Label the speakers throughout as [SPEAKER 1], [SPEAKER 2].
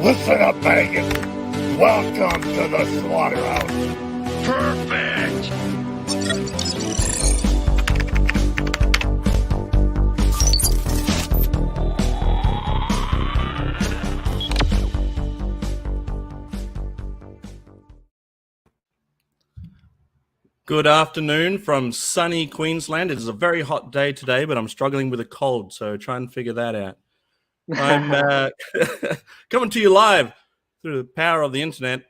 [SPEAKER 1] Listen up, Vegas. Welcome to the slaughterhouse. Perfect.
[SPEAKER 2] Good afternoon from sunny Queensland. It is a very hot day today, but I'm struggling with a cold, so try and figure that out. I'm coming to you live through the power of the internet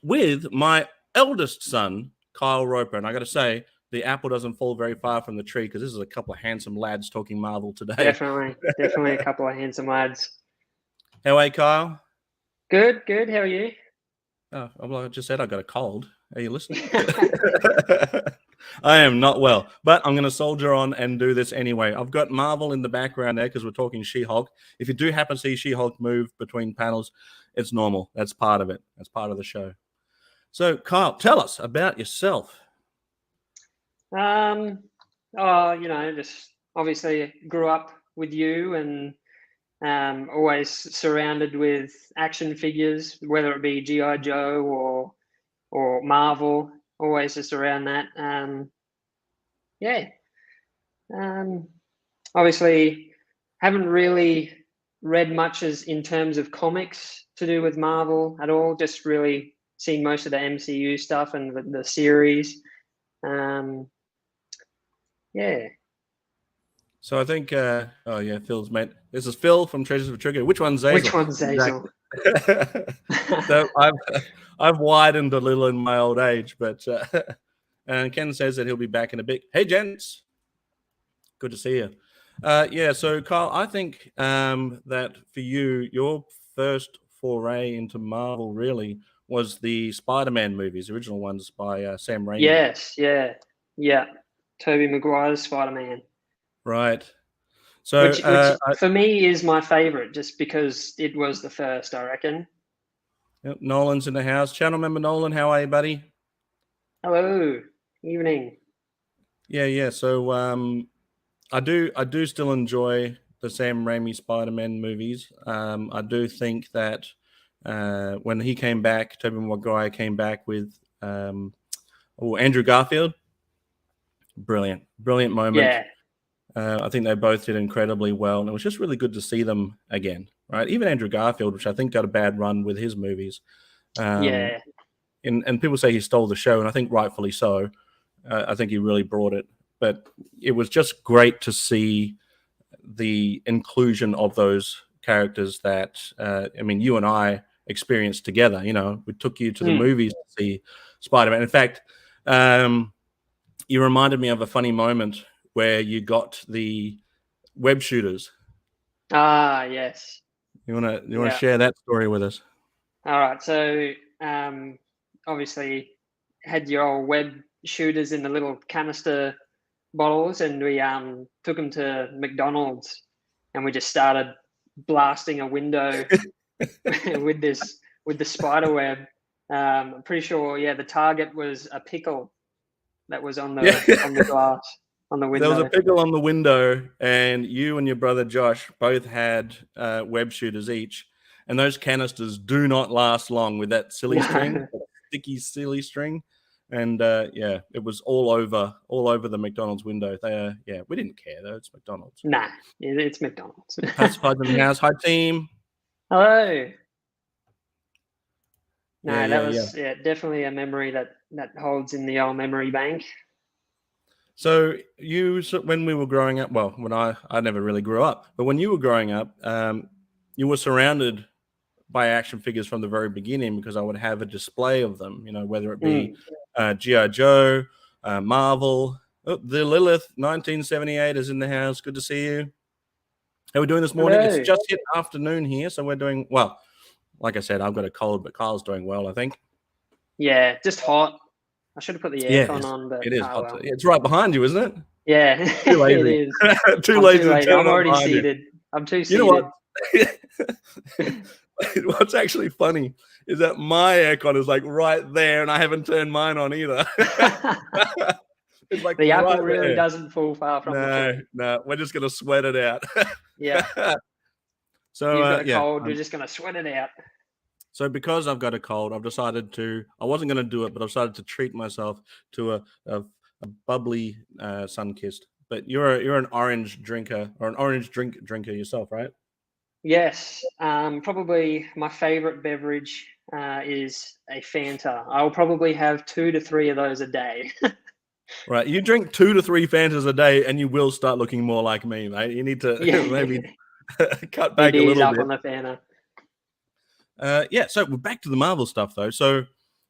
[SPEAKER 2] with my eldest son, Kyle Roper. And I got to say, the apple doesn't fall very far from the tree because this is a couple of handsome lads talking Marvel today.
[SPEAKER 3] Definitely a couple of handsome lads.
[SPEAKER 2] How are you, Kyle?
[SPEAKER 3] Good. How are you?
[SPEAKER 2] Oh, well, I just said I got a cold. Are you listening? I am not well, but I'm going to soldier on and do this anyway. I've got Marvel in the background there because we're talking She-Hulk. If you do happen to see She-Hulk move between panels, it's normal. That's part of it. That's part of the show. So, Kyle, tell us about yourself.
[SPEAKER 3] Just obviously grew up with you and always surrounded with action figures, whether it be G.I. Joe or Marvel, always just around that. Obviously haven't really read much as in terms of comics to do with Marvel at all, just really seen most of the MCU stuff and the series.
[SPEAKER 2] So I think, Phil's mate. This is Phil from Treasures of Trigger. Which one's Zazel?
[SPEAKER 3] Which one's Zazel?
[SPEAKER 2] Exactly. So I've widened a little in my old age, but and Ken says that he'll be back in a bit. Hey, gents. Good to see you. So Kyle, I think that for you, your first foray into Marvel really was the Spider-Man movies, the original ones by Sam Raimi.
[SPEAKER 3] Yes, yeah. Tobey Maguire's Spider-Man.
[SPEAKER 2] Right. So
[SPEAKER 3] which for me is my favorite, just because it was the first, I reckon.
[SPEAKER 2] Yep, Nolan's in the house. Channel member Nolan, how are you, buddy?
[SPEAKER 3] Hello. Evening.
[SPEAKER 2] Yeah. So I do still enjoy the Sam Raimi Spider-Man movies. I do think that when he came back, Tobey Maguire came back with Andrew Garfield. Brilliant moment.
[SPEAKER 3] Yeah.
[SPEAKER 2] I think they both did incredibly well, and it was just really good to see them again, right? Even Andrew Garfield, which I think got a bad run with his movies. And people say he stole the show, and I think rightfully so. I think he really brought it. But it was just great to see the inclusion of those characters that, you and I experienced together. You know, we took you to the movies to see Spider-Man. In fact, you reminded me of a funny moment where you got the web shooters.
[SPEAKER 3] Ah, yes.
[SPEAKER 2] You want to share that story with us?
[SPEAKER 3] All right. So obviously had your old web shooters in the little canister bottles, and we took them to McDonald's, and we just started blasting a window with the spider web. I'm pretty sure, the target was a pickle that was on the glass. On the window.
[SPEAKER 2] There was a pickle on the window, and you and your brother Josh both had web shooters each, and those canisters do not last long with that silly string, sticky silly string, and it was all over the McDonald's window. We didn't care though. It's McDonald's.
[SPEAKER 3] Nah, it's McDonald's.
[SPEAKER 2] Classified in the house. Hi team.
[SPEAKER 3] Hello. No, that was definitely a memory that holds in the old memory bank.
[SPEAKER 2] So when we were growing up, well, when I never really grew up, but when you were growing up, you were surrounded by action figures from the very beginning, because I would have a display of them, whether it be G.I. Joe, Marvel. Oh, the Lilith 1978 is in the house. Good to see you. How are we doing this morning?
[SPEAKER 3] Hello.
[SPEAKER 2] It's just hit afternoon here, so we're doing well. Like I said, I've got a cold, but Kyle's doing well, I think.
[SPEAKER 3] Yeah, just hot. I should have put the aircon on, but
[SPEAKER 2] it is hot. Well. It's right behind you, isn't it?
[SPEAKER 3] Yeah,
[SPEAKER 2] too lazy.
[SPEAKER 3] It is.
[SPEAKER 2] Too lazy.
[SPEAKER 3] I'm already seated. I'm too seated.
[SPEAKER 2] You know what? What's actually funny is that my aircon is like right there, and I haven't turned mine on either. It's like
[SPEAKER 3] the apple really doesn't fall far from
[SPEAKER 2] No, we're just gonna sweat it out.
[SPEAKER 3] Yeah.
[SPEAKER 2] So
[SPEAKER 3] you've got a cold. You're just going to sweat it out.
[SPEAKER 2] So because I've got a cold, I've decided to. I wasn't going to do it, but I've decided to treat myself to a bubbly Sunkist. But you're an orange drinker or an orange drinker yourself, right?
[SPEAKER 3] Yes. Probably my favorite beverage is a Fanta. I'll probably have 2 to 3 of those a day.
[SPEAKER 2] Right. You drink 2 to 3 Fantas a day, and you will start looking more like me, mate. You need to maybe cut back a little
[SPEAKER 3] up
[SPEAKER 2] bit.
[SPEAKER 3] On the Fanta.
[SPEAKER 2] So we're back to the Marvel stuff, though. So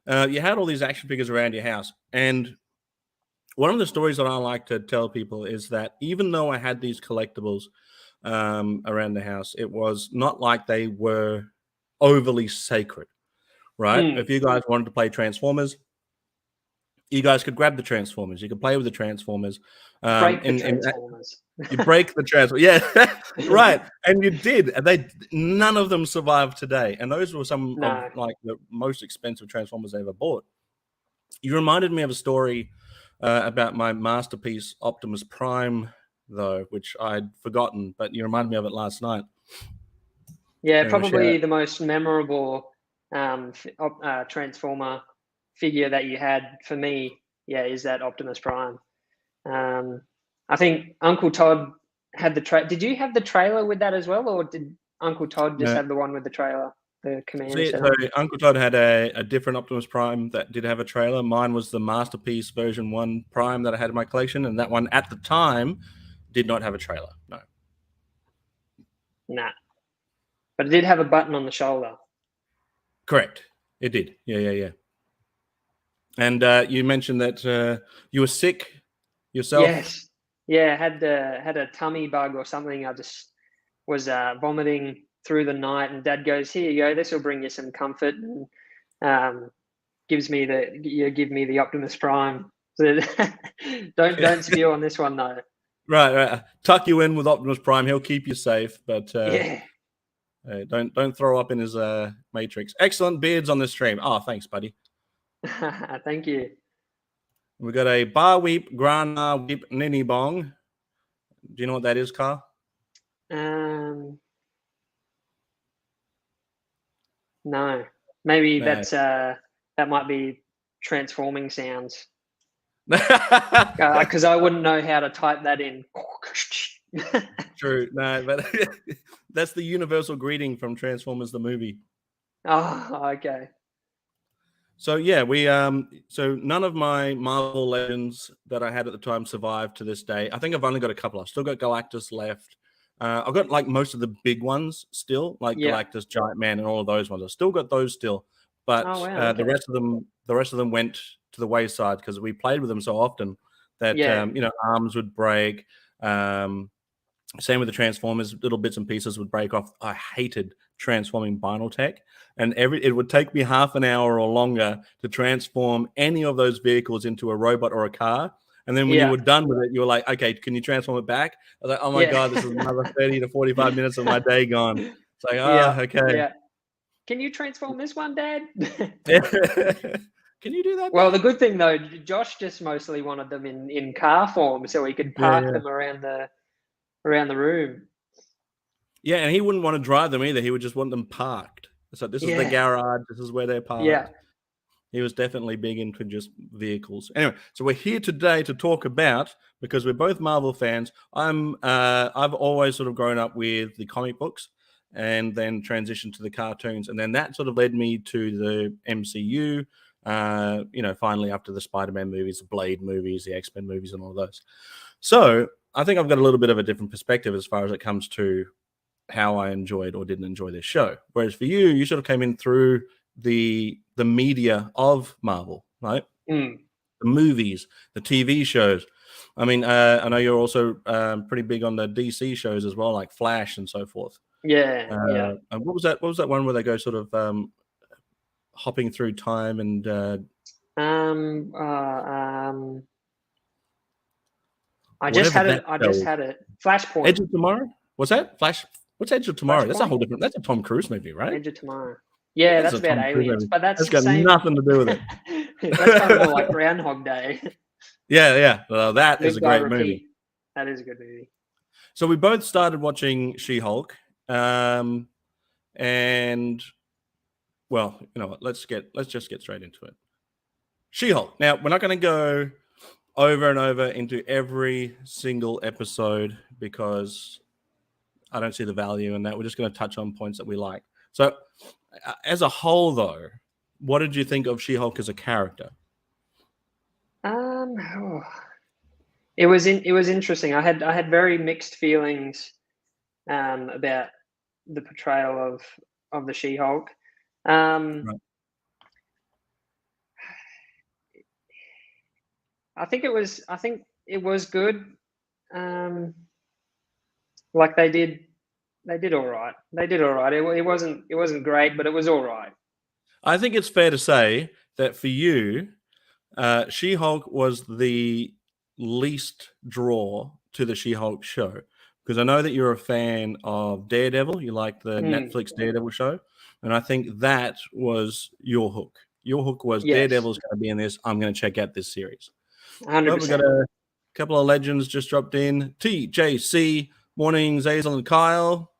[SPEAKER 2] you had all these action figures around your house, and one of the stories that I like to tell people is that even though I had these collectibles around the house, it was not like they were overly sacred, right? If you guys wanted to play Transformers, you guys could grab the Transformers. You could play with the Transformers.
[SPEAKER 3] Break the Transformers.
[SPEAKER 2] You break the Transformers. Yeah, right. And you did. None of them survived today. And those were some of like the most expensive Transformers I ever bought. You reminded me of a story about my masterpiece Optimus Prime, though, which I'd forgotten, but you reminded me of it last night.
[SPEAKER 3] Yeah, probably the most memorable Transformer figure that you had for me, is that Optimus Prime. I think Uncle Todd had the did you have the trailer with that as well, or did Uncle Todd just have the one with the trailer, the command center?
[SPEAKER 2] So Uncle Todd had a different Optimus Prime that did have a trailer. Mine was the Masterpiece version 1 Prime that I had in my collection, and that one at the time did not have a trailer. No.
[SPEAKER 3] Nah. But it did have a button on the shoulder.
[SPEAKER 2] Correct. It did. Yeah. And you mentioned that you were sick yourself.
[SPEAKER 3] Yes. Yeah, had a tummy bug or something. I just was vomiting through the night, and Dad goes, "Here you go. This will bring you some comfort." And give me the Optimus Prime. So don't spew on this one though.
[SPEAKER 2] Right. Tuck you in with Optimus Prime. He'll keep you safe, but don't throw up in his matrix. Excellent beards on the stream. Oh, thanks, buddy.
[SPEAKER 3] Thank you.
[SPEAKER 2] We got a bar weep, grana weep, ninny bong. Do you know what that is, Carl?
[SPEAKER 3] No. Maybe that's that might be transforming sounds. Because I wouldn't know how to type that in.
[SPEAKER 2] True. No, but that's the universal greeting from Transformers the movie.
[SPEAKER 3] Oh, okay.
[SPEAKER 2] So yeah, we so none of my Marvel Legends that I had at the time survived to this day. I think I've only got a couple. I've still got Galactus left. I've got like most of the big ones still, like Galactus, Giant Man, and all of those ones. I've still got those still, but the rest of them went to the wayside because we played with them so often that arms would break. Same with the Transformers, little bits and pieces would break off. I hated transforming vinyl tech, and it would take me half an hour or longer to transform any of those vehicles into a robot or a car. And then when you were done with it, you were like, okay, can you transform it back? I was like, oh my God, this is another 30 to 45 minutes of my day gone. It's like, okay.
[SPEAKER 3] Yeah. Can you transform this one, Dad?
[SPEAKER 2] Can you do that?
[SPEAKER 3] Well, the good thing though, Josh just mostly wanted them in car form so he could park them around the room.
[SPEAKER 2] Yeah, and he wouldn't want to drive them either. He would just want them parked. So this is the garage. This is where they're parked.
[SPEAKER 3] Yeah.
[SPEAKER 2] He was definitely big into just vehicles. Anyway, so we're here today to talk about, because we're both Marvel fans. I've always sort of grown up with the comic books and then transitioned to the cartoons. And then that sort of led me to the MCU, finally after the Spider-Man movies, the Blade movies, the X-Men movies, and all of those. So I think I've got a little bit of a different perspective as far as it comes to how I enjoyed or didn't enjoy this show. Whereas for you, you sort of came in through the media of Marvel, right? The movies, the TV shows. I mean, I know you're also pretty big on the DC shows as well, like Flash and so forth.
[SPEAKER 3] Yeah.
[SPEAKER 2] And what was that one where they go sort of hopping through time and
[SPEAKER 3] I just had it. Flashpoint.
[SPEAKER 2] Edge of Tomorrow? What's that? Flash? What's Edge of Tomorrow? That's a whole different. That's a Tom Cruise movie, right?
[SPEAKER 3] Edge of Tomorrow. Yeah, that's about aliens, but that's
[SPEAKER 2] got nothing to do with it.
[SPEAKER 3] That's kind of more like Groundhog Day.
[SPEAKER 2] Yeah. Well, that is a great movie.
[SPEAKER 3] That is a good movie.
[SPEAKER 2] So we both started watching She-Hulk And well, you know what? Let's just get straight into it. She-Hulk. Now, we're not going to go over and over into every single episode because I don't see the value in that. We're just going to touch on points that we like. So, as a whole, though, what did you think of She-Hulk as a character?
[SPEAKER 3] It was interesting. I had very mixed feelings about the portrayal of the She-Hulk. Right. I think it was good. Like they did all right. It wasn't great, but it was all right.
[SPEAKER 2] I think it's fair to say that for you, She-Hulk was the least draw to the She-Hulk show, because I know that you're a fan of Daredevil. You like the Netflix Daredevil show, and I think that was your hook. Your hook was Daredevil's going to be in this. I'm going to check out this series.
[SPEAKER 3] 100%.
[SPEAKER 2] We've got a couple of legends just dropped in. TJC, morning, Zazel and Kyle.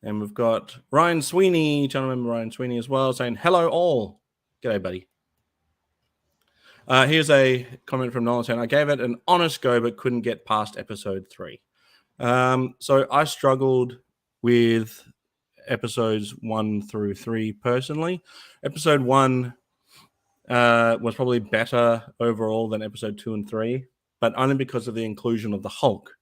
[SPEAKER 2] And we've got Ryan Sweeney, trying to remember Ryan Sweeney as well, saying, hello all. G'day, buddy. Here's a comment from Nolan saying, I gave it an honest go, but couldn't get past episode 3. So I struggled with episodes 1 through 3 personally. Episode 1 was probably better overall than episode 2 and 3, but only because of the inclusion of the Hulk.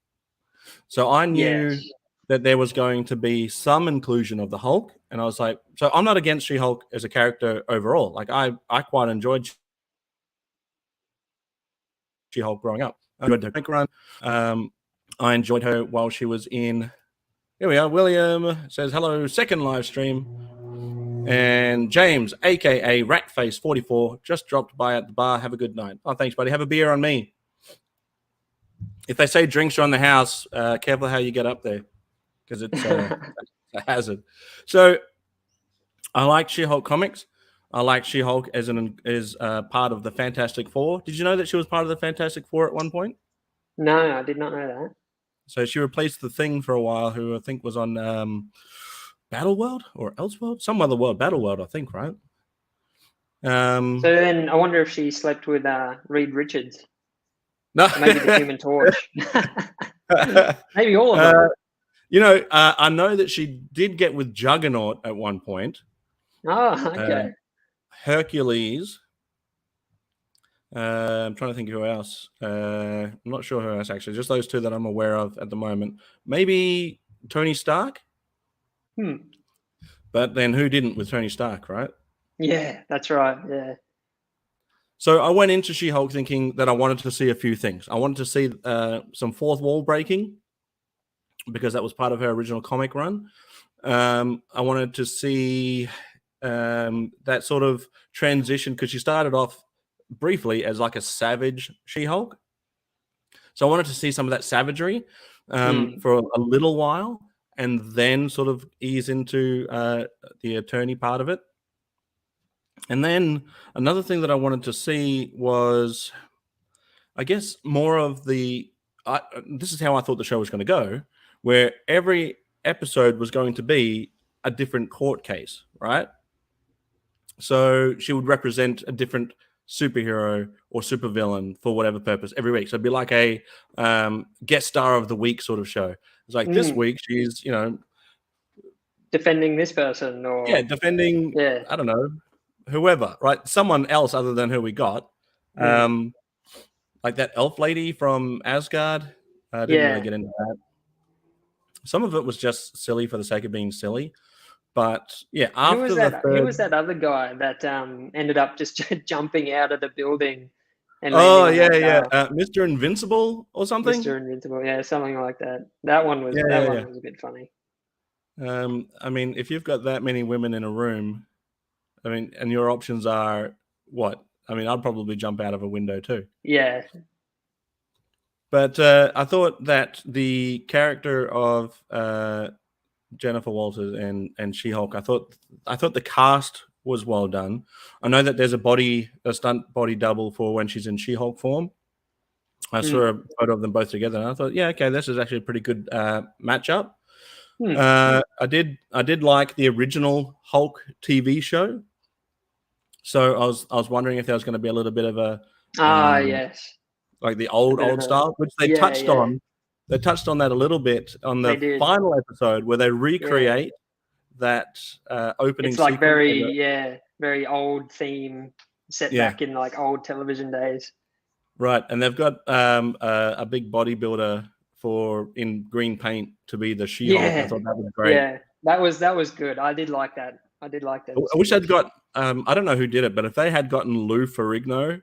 [SPEAKER 2] So I knew that there was going to be some inclusion of the Hulk, and I was like, so I'm not against She-Hulk as a character overall. Like I quite enjoyed She-Hulk growing up. I enjoyed her run. I enjoyed her while she was in. Here we are. William says hello. Second live stream. And James, aka Ratface44, just dropped by at the bar. Have a good night. Oh, thanks, buddy. Have a beer on me. If they say drinks are on the house, careful how you get up there, because it's a hazard. So I like She-Hulk comics. I like She-Hulk as part of the Fantastic Four. Did you know that she was part of the Fantastic Four at one point?
[SPEAKER 3] No, I did not know that. So
[SPEAKER 2] she replaced the Thing for a while, who I think was on Battleworld or Elseworld, some other world, Battleworld, I think, right?
[SPEAKER 3] So then I wonder if she slept with Reed Richards.
[SPEAKER 2] No,
[SPEAKER 3] maybe the Human Torch. Maybe all of them.
[SPEAKER 2] I know that she did get with Juggernaut at one point.
[SPEAKER 3] Oh, okay.
[SPEAKER 2] Hercules. I'm trying to think of who else. I'm not sure who else, actually. Just those two that I'm aware of at the moment. Maybe Tony Stark? But then who didn't with Tony Stark, right?
[SPEAKER 3] Yeah, that's right. Yeah.
[SPEAKER 2] So I went into She-Hulk thinking that I wanted to see a few things. I wanted to see some fourth wall breaking, because that was part of her original comic run. I wanted to see that sort of transition, because she started off briefly as like a savage She-Hulk. So I wanted to see some of that savagery for a little while, and then sort of ease into the attorney part of it. And then another thing that I wanted to see was, I guess, more of the... this is how I thought the show was going to go, where every episode was going to be a different court case, right? So she would represent a different superhero or supervillain for whatever purpose every week. So it'd be like a guest star of the week sort of show. It's like this week she's,
[SPEAKER 3] defending this person, or
[SPEAKER 2] defending, I don't know, whoever, right? Someone else other than who we got. Like that elf lady from Asgard. I didn't really get into that. Some of it was just silly for the sake of being silly. But after
[SPEAKER 3] who was that other guy that ended up just jumping out of the building? And
[SPEAKER 2] Mr. Invincible or something.
[SPEAKER 3] Mr. Invincible, something like that. That one was was a bit funny.
[SPEAKER 2] I mean, if you've got that many women in a room, I mean, and your options are what? I mean, I'd probably jump out of a window too.
[SPEAKER 3] Yeah.
[SPEAKER 2] But I thought that the character of Jennifer Walters and She-Hulk, I thought the cast was well done. I know that there's a stunt body double for when she's in She-Hulk form. I saw a photo of them both together, and I thought, yeah, okay, this is actually a pretty good matchup. I did like the original Hulk TV show, so I was wondering if there was going to be a little bit of a
[SPEAKER 3] yes,
[SPEAKER 2] like the old style, which they touched on. They touched on that a little bit on the final episode where they recreate that opening.
[SPEAKER 3] It's like very old theme set back in like old television days.
[SPEAKER 2] Right, and they've got a big bodybuilder in green paint to be the She-Hulk. I thought that was great.
[SPEAKER 3] Yeah, that was good. I did like that. I
[SPEAKER 2] wish they'd got. I don't know who did it, but if they had gotten Lou Ferrigno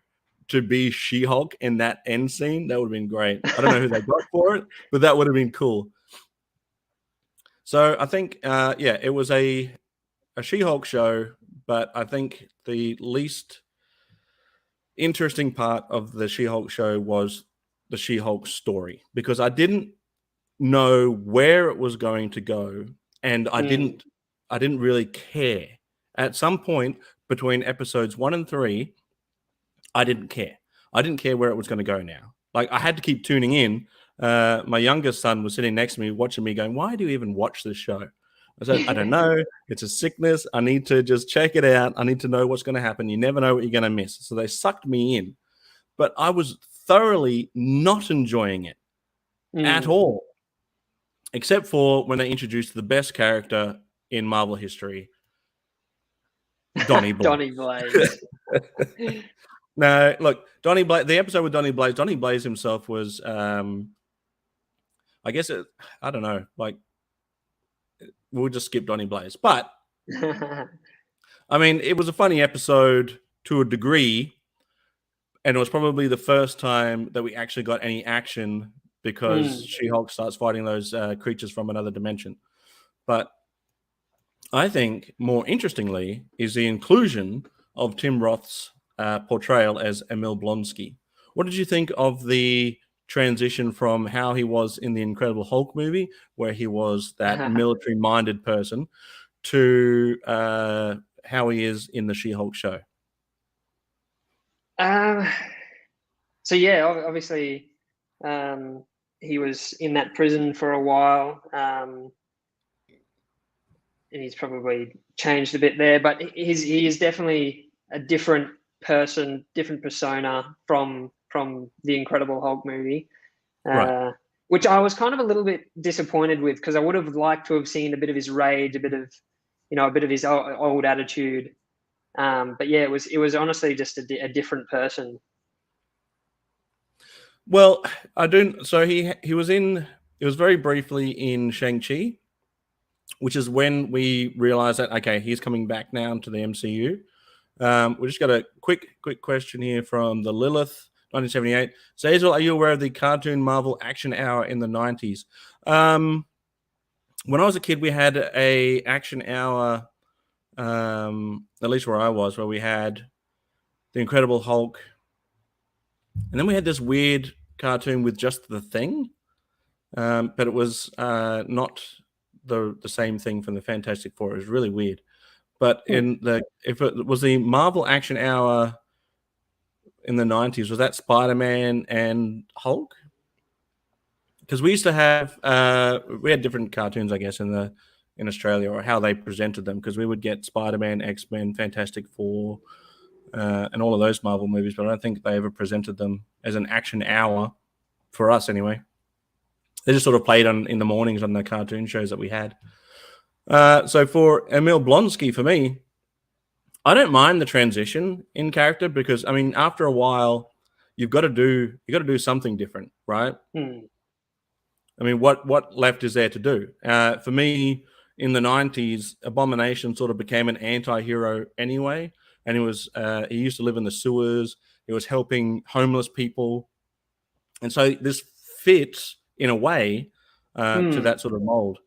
[SPEAKER 2] to be She-Hulk in that end scene, that would have been great. I don't know who they got for it, but that would have been cool. So I think, it was a She-Hulk show, but I think the least interesting part of the She-Hulk show was the She-Hulk story, because I didn't know where it was going to go, and I didn't really care. At some point between episodes 1 and 3, I didn't care. I didn't care where it was going to go now. Like, I had to keep tuning in. My youngest son was sitting next to me watching me going, why do you even watch this show? I said, I don't know. It's a sickness. I need to just check it out. I need to know what's going to happen. You never know what you're going to miss. So they sucked me in. But I was thoroughly not enjoying it at all, except for when they introduced the best character in Marvel history, Donnie Blaze.
[SPEAKER 3] Donnie Blaze.
[SPEAKER 2] No, look, Donnie Blaze. The episode with Donnie Blaze himself was, I guess I don't know. Like, we'll just skip Donnie Blaze, but I mean, it was a funny episode to a degree, and it was probably the first time that we actually got any action because She-Hulk starts fighting those creatures from another dimension. But I think more interestingly is the inclusion of Tim Roth's portrayal as Emil Blonsky. What did you think of the transition from how he was in the Incredible Hulk movie, where he was that military-minded person, to how he is in the She-Hulk show?
[SPEAKER 3] So yeah, obviously, he was in that prison for a while, and he's probably changed a bit there. But he is definitely a different person, different persona from the Incredible Hulk movie,
[SPEAKER 2] right.
[SPEAKER 3] Which I was kind of a little bit disappointed with, because I would have liked to have seen a bit of his rage, a bit of his old attitude. But yeah, it was honestly just a different person.
[SPEAKER 2] Well, I don't. So he was very briefly in Shang-Chi, which is when we realized that, okay, he's coming back now to the MCU. We just got a quick question here from the Lilith 1978. So, Hazel, are you aware of the cartoon Marvel Action Hour in the 90s? When I was a kid, we had a Action Hour, at least where I was, where we had the Incredible Hulk, and then we had this weird cartoon with just the Thing, but it was not the same thing from the Fantastic Four. It was really weird. But if it was the Marvel Action Hour in the 90s, was that Spider-Man and Hulk? Because we used to have we had different cartoons, I guess, in Australia, or how they presented them, because we would get Spider-Man, X-Men, Fantastic Four, and all of those Marvel movies, but I don't think they ever presented them as an action hour for us anyway. They just sort of played in the mornings on the cartoon shows that we had. So for Emil Blonsky, for me, I don't mind the transition in character, because I mean, after a while, you got to do something different, right? I mean, what left is there to do? For me, in the 90s, Abomination sort of became an anti-hero anyway, and he used to live in the sewers. He was helping homeless people, and so this fits in a way to that sort of mold.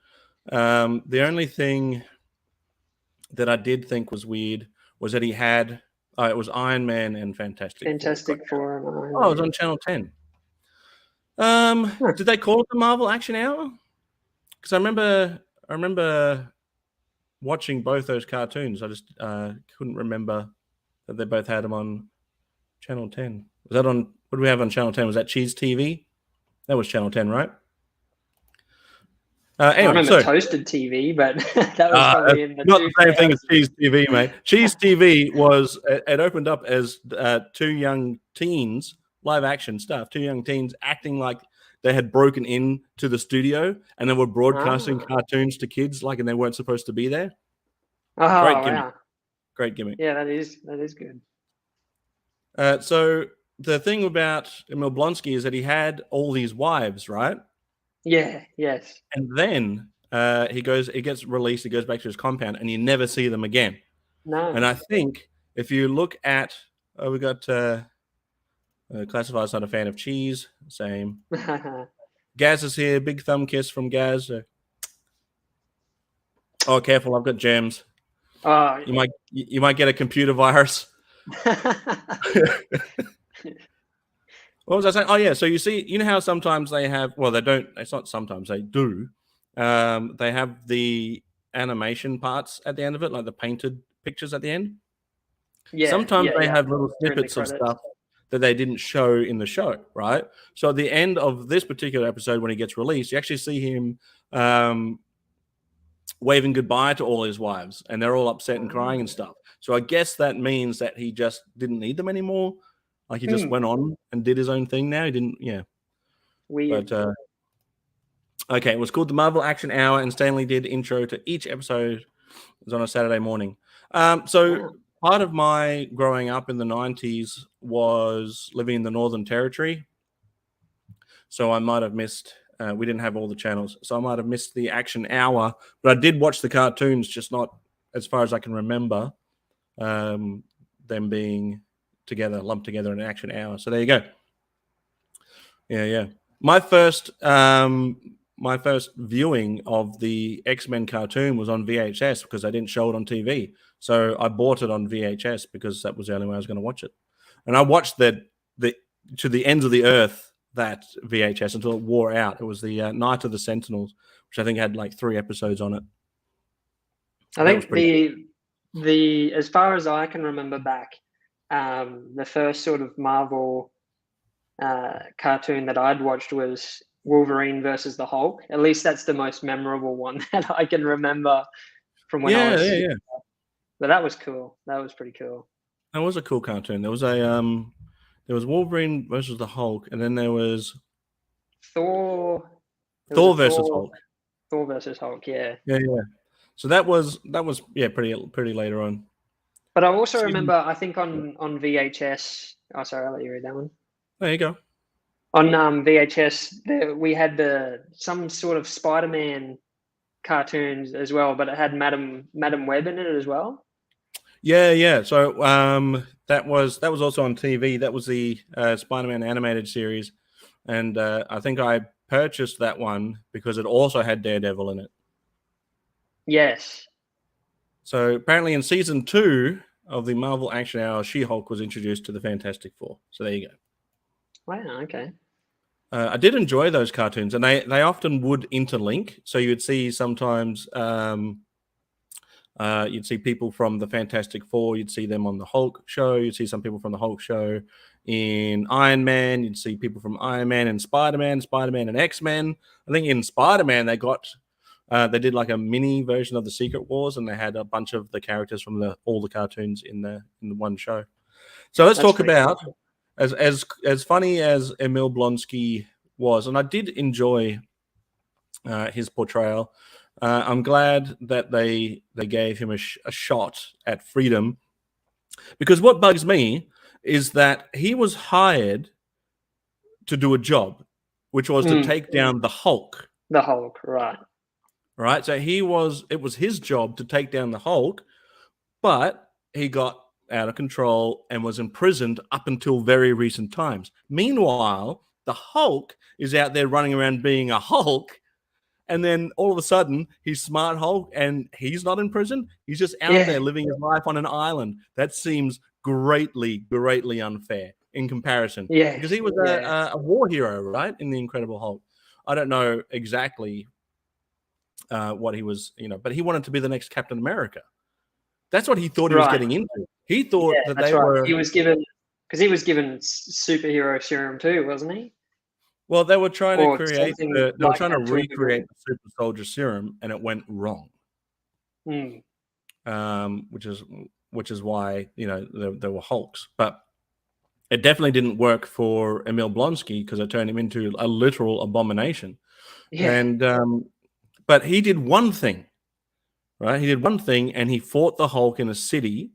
[SPEAKER 2] The only thing that I did think was weird was that he had it was Iron Man and Fantastic
[SPEAKER 3] Four.
[SPEAKER 2] Oh, it was on Channel 10. Did they call it the Marvel Action Hour? Because I remember watching both those cartoons. I just couldn't remember that they both had them on Channel 10. Was that on What do we have on Channel 10? Was that Cheese TV? That was Channel 10, right? Anyway,
[SPEAKER 3] I remember Toasted TV, but that was probably in the
[SPEAKER 2] not the same thing as Cheese TV, mate. Cheese TV it opened up as two young teens, live action stuff, two young teens acting like they had broken into the studio and they were broadcasting cartoons to kids and they weren't supposed to be there.
[SPEAKER 3] Oh,
[SPEAKER 2] great gimmick.
[SPEAKER 3] Wow.
[SPEAKER 2] Great gimmick.
[SPEAKER 3] Yeah, that is good.
[SPEAKER 2] So the thing about Emil Blonsky is that he had all these wives, right?
[SPEAKER 3] Yeah, yes.
[SPEAKER 2] And then he gets released, he goes back to his compound, and you never see them again.
[SPEAKER 3] No.
[SPEAKER 2] And I think if you look at, we got Classified's not a fan of cheese, same. Gazz is here, big thumb kiss from Gazz. Oh, careful, I've got gems.
[SPEAKER 3] Oh,
[SPEAKER 2] you might get a computer virus. What was I saying? Oh, yeah. So you know how sometimes they have, well, they don't, it's not sometimes, they do. They have the animation parts at the end of it, like the painted pictures at the end.
[SPEAKER 3] Yeah.
[SPEAKER 2] Sometimes they have little snippets of stuff that they didn't show in the show, right? So at the end of this particular episode, when he gets released, you actually see him waving goodbye to all his wives, and they're all upset and crying and stuff. So I guess that means that he just didn't need them anymore. Like he just went on and did his own thing now. He didn't, yeah.
[SPEAKER 3] Weird.
[SPEAKER 2] But, okay, it was called the Marvel Action Hour, and Stanley did intro to each episode. It was on a Saturday morning. So part of my growing up in the 90s was living in the Northern Territory. So I might have missed, we didn't have all the channels, so I might have missed the Action Hour, but I did watch the cartoons, just not as far as I can remember them being lumped together in an Action Hour. So there you go. Yeah. My first viewing of the X-Men cartoon was on VHS because they didn't show it on TV. So I bought it on VHS because that was the only way I was going to watch it. And I watched the To the Ends of the Earth, that VHS, until it wore out. It was the Night of the Sentinels, which I think had like 3 episodes on it.
[SPEAKER 3] I think the as far as I can remember back, the first sort of Marvel cartoon that I'd watched was Wolverine versus the Hulk. At least that's the most memorable one that I can remember from when I was. Yeah. But that was cool. That was pretty cool.
[SPEAKER 2] That was a cool cartoon. There was Wolverine versus the Hulk, and then there was
[SPEAKER 3] Thor
[SPEAKER 2] versus Hulk.
[SPEAKER 3] Thor versus Hulk. Yeah.
[SPEAKER 2] So that was pretty later on.
[SPEAKER 3] But I also remember, I think on VHS. Oh, sorry, I'll let you read that one.
[SPEAKER 2] There you go.
[SPEAKER 3] On VHS, we had some sort of Spider-Man cartoons as well, but it had Madam Web in it as well.
[SPEAKER 2] Yeah. So that was also on TV. That was the Spider-Man animated series, and I think I purchased that one because it also had Daredevil in it.
[SPEAKER 3] Yes.
[SPEAKER 2] So apparently in season 2 of the Marvel Action Hour, She-Hulk was introduced to the Fantastic Four. So there you go.
[SPEAKER 3] Wow, okay.
[SPEAKER 2] I did enjoy those cartoons, and they often would interlink. So you would see sometimes you'd see people from the Fantastic Four, you'd see them on the Hulk show, you'd see some people from the Hulk show in Iron Man, you'd see people from Iron Man and Spider-Man and X-Men. I think in Spider-Man they did like a mini version of the Secret Wars, and they had a bunch of the characters from all the cartoons in the one show. So let's talk about cool. As funny as Emil Blonsky was, and I did enjoy his portrayal. I'm glad that they gave him a shot at freedom, because what bugs me is that he was hired to do a job, which was to take down the Hulk.
[SPEAKER 3] The Hulk, right.
[SPEAKER 2] Right, so it was his job to take down the Hulk, but he got out of control and was imprisoned up until very recent times. Meanwhile, the Hulk is out there running around being a Hulk, and then all of a sudden he's Smart Hulk and he's not in prison. He's just out there living his life on an island. That seems greatly unfair in comparison.
[SPEAKER 3] Yeah,
[SPEAKER 2] because he was a war hero, right, in the Incredible Hulk. I don't know exactly what he was, but he wanted to be the next Captain America. That's what he thought he was getting into. He thought that they were.
[SPEAKER 3] He was given because he was given superhero serum too, wasn't he?
[SPEAKER 2] Well, they were trying to
[SPEAKER 3] Or
[SPEAKER 2] create
[SPEAKER 3] something
[SPEAKER 2] they were
[SPEAKER 3] like
[SPEAKER 2] trying to
[SPEAKER 3] that to a
[SPEAKER 2] recreate
[SPEAKER 3] degree.
[SPEAKER 2] the super soldier serum, and it went wrong. Which is why there were Hulks, but it definitely didn't work for Emil Blonsky because it turned him into a literal abomination.
[SPEAKER 3] Yeah.
[SPEAKER 2] And but he did one thing, right? He did one thing, and he fought the Hulk in a city.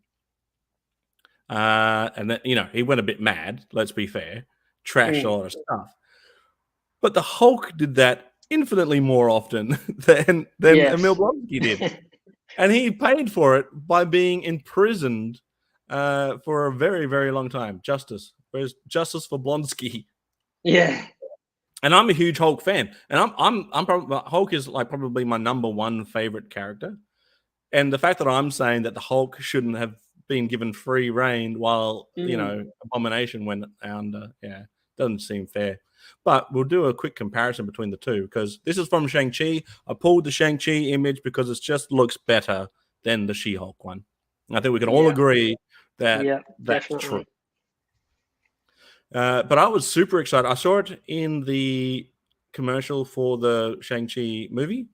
[SPEAKER 2] And then he went a bit mad. Let's be fair, trashed a lot of stuff. But the Hulk did that infinitely more often than Emil Blonsky did. And he paid for it by being imprisoned for a very, very long time. Justice. Where's justice for Blonsky?
[SPEAKER 3] Yeah.
[SPEAKER 2] And I'm a huge Hulk fan. And I'm probably Hulk is like probably my number one favorite character. And the fact that I'm saying that the Hulk shouldn't have been given free reign while Abomination went under, doesn't seem fair. But we'll do a quick comparison between the two because this is from Shang-Chi. I pulled the Shang-Chi image because it just looks better than the She-Hulk one. And I think we can all agree that that's true. But I was super excited. I saw it in the commercial for the Shang-Chi movie.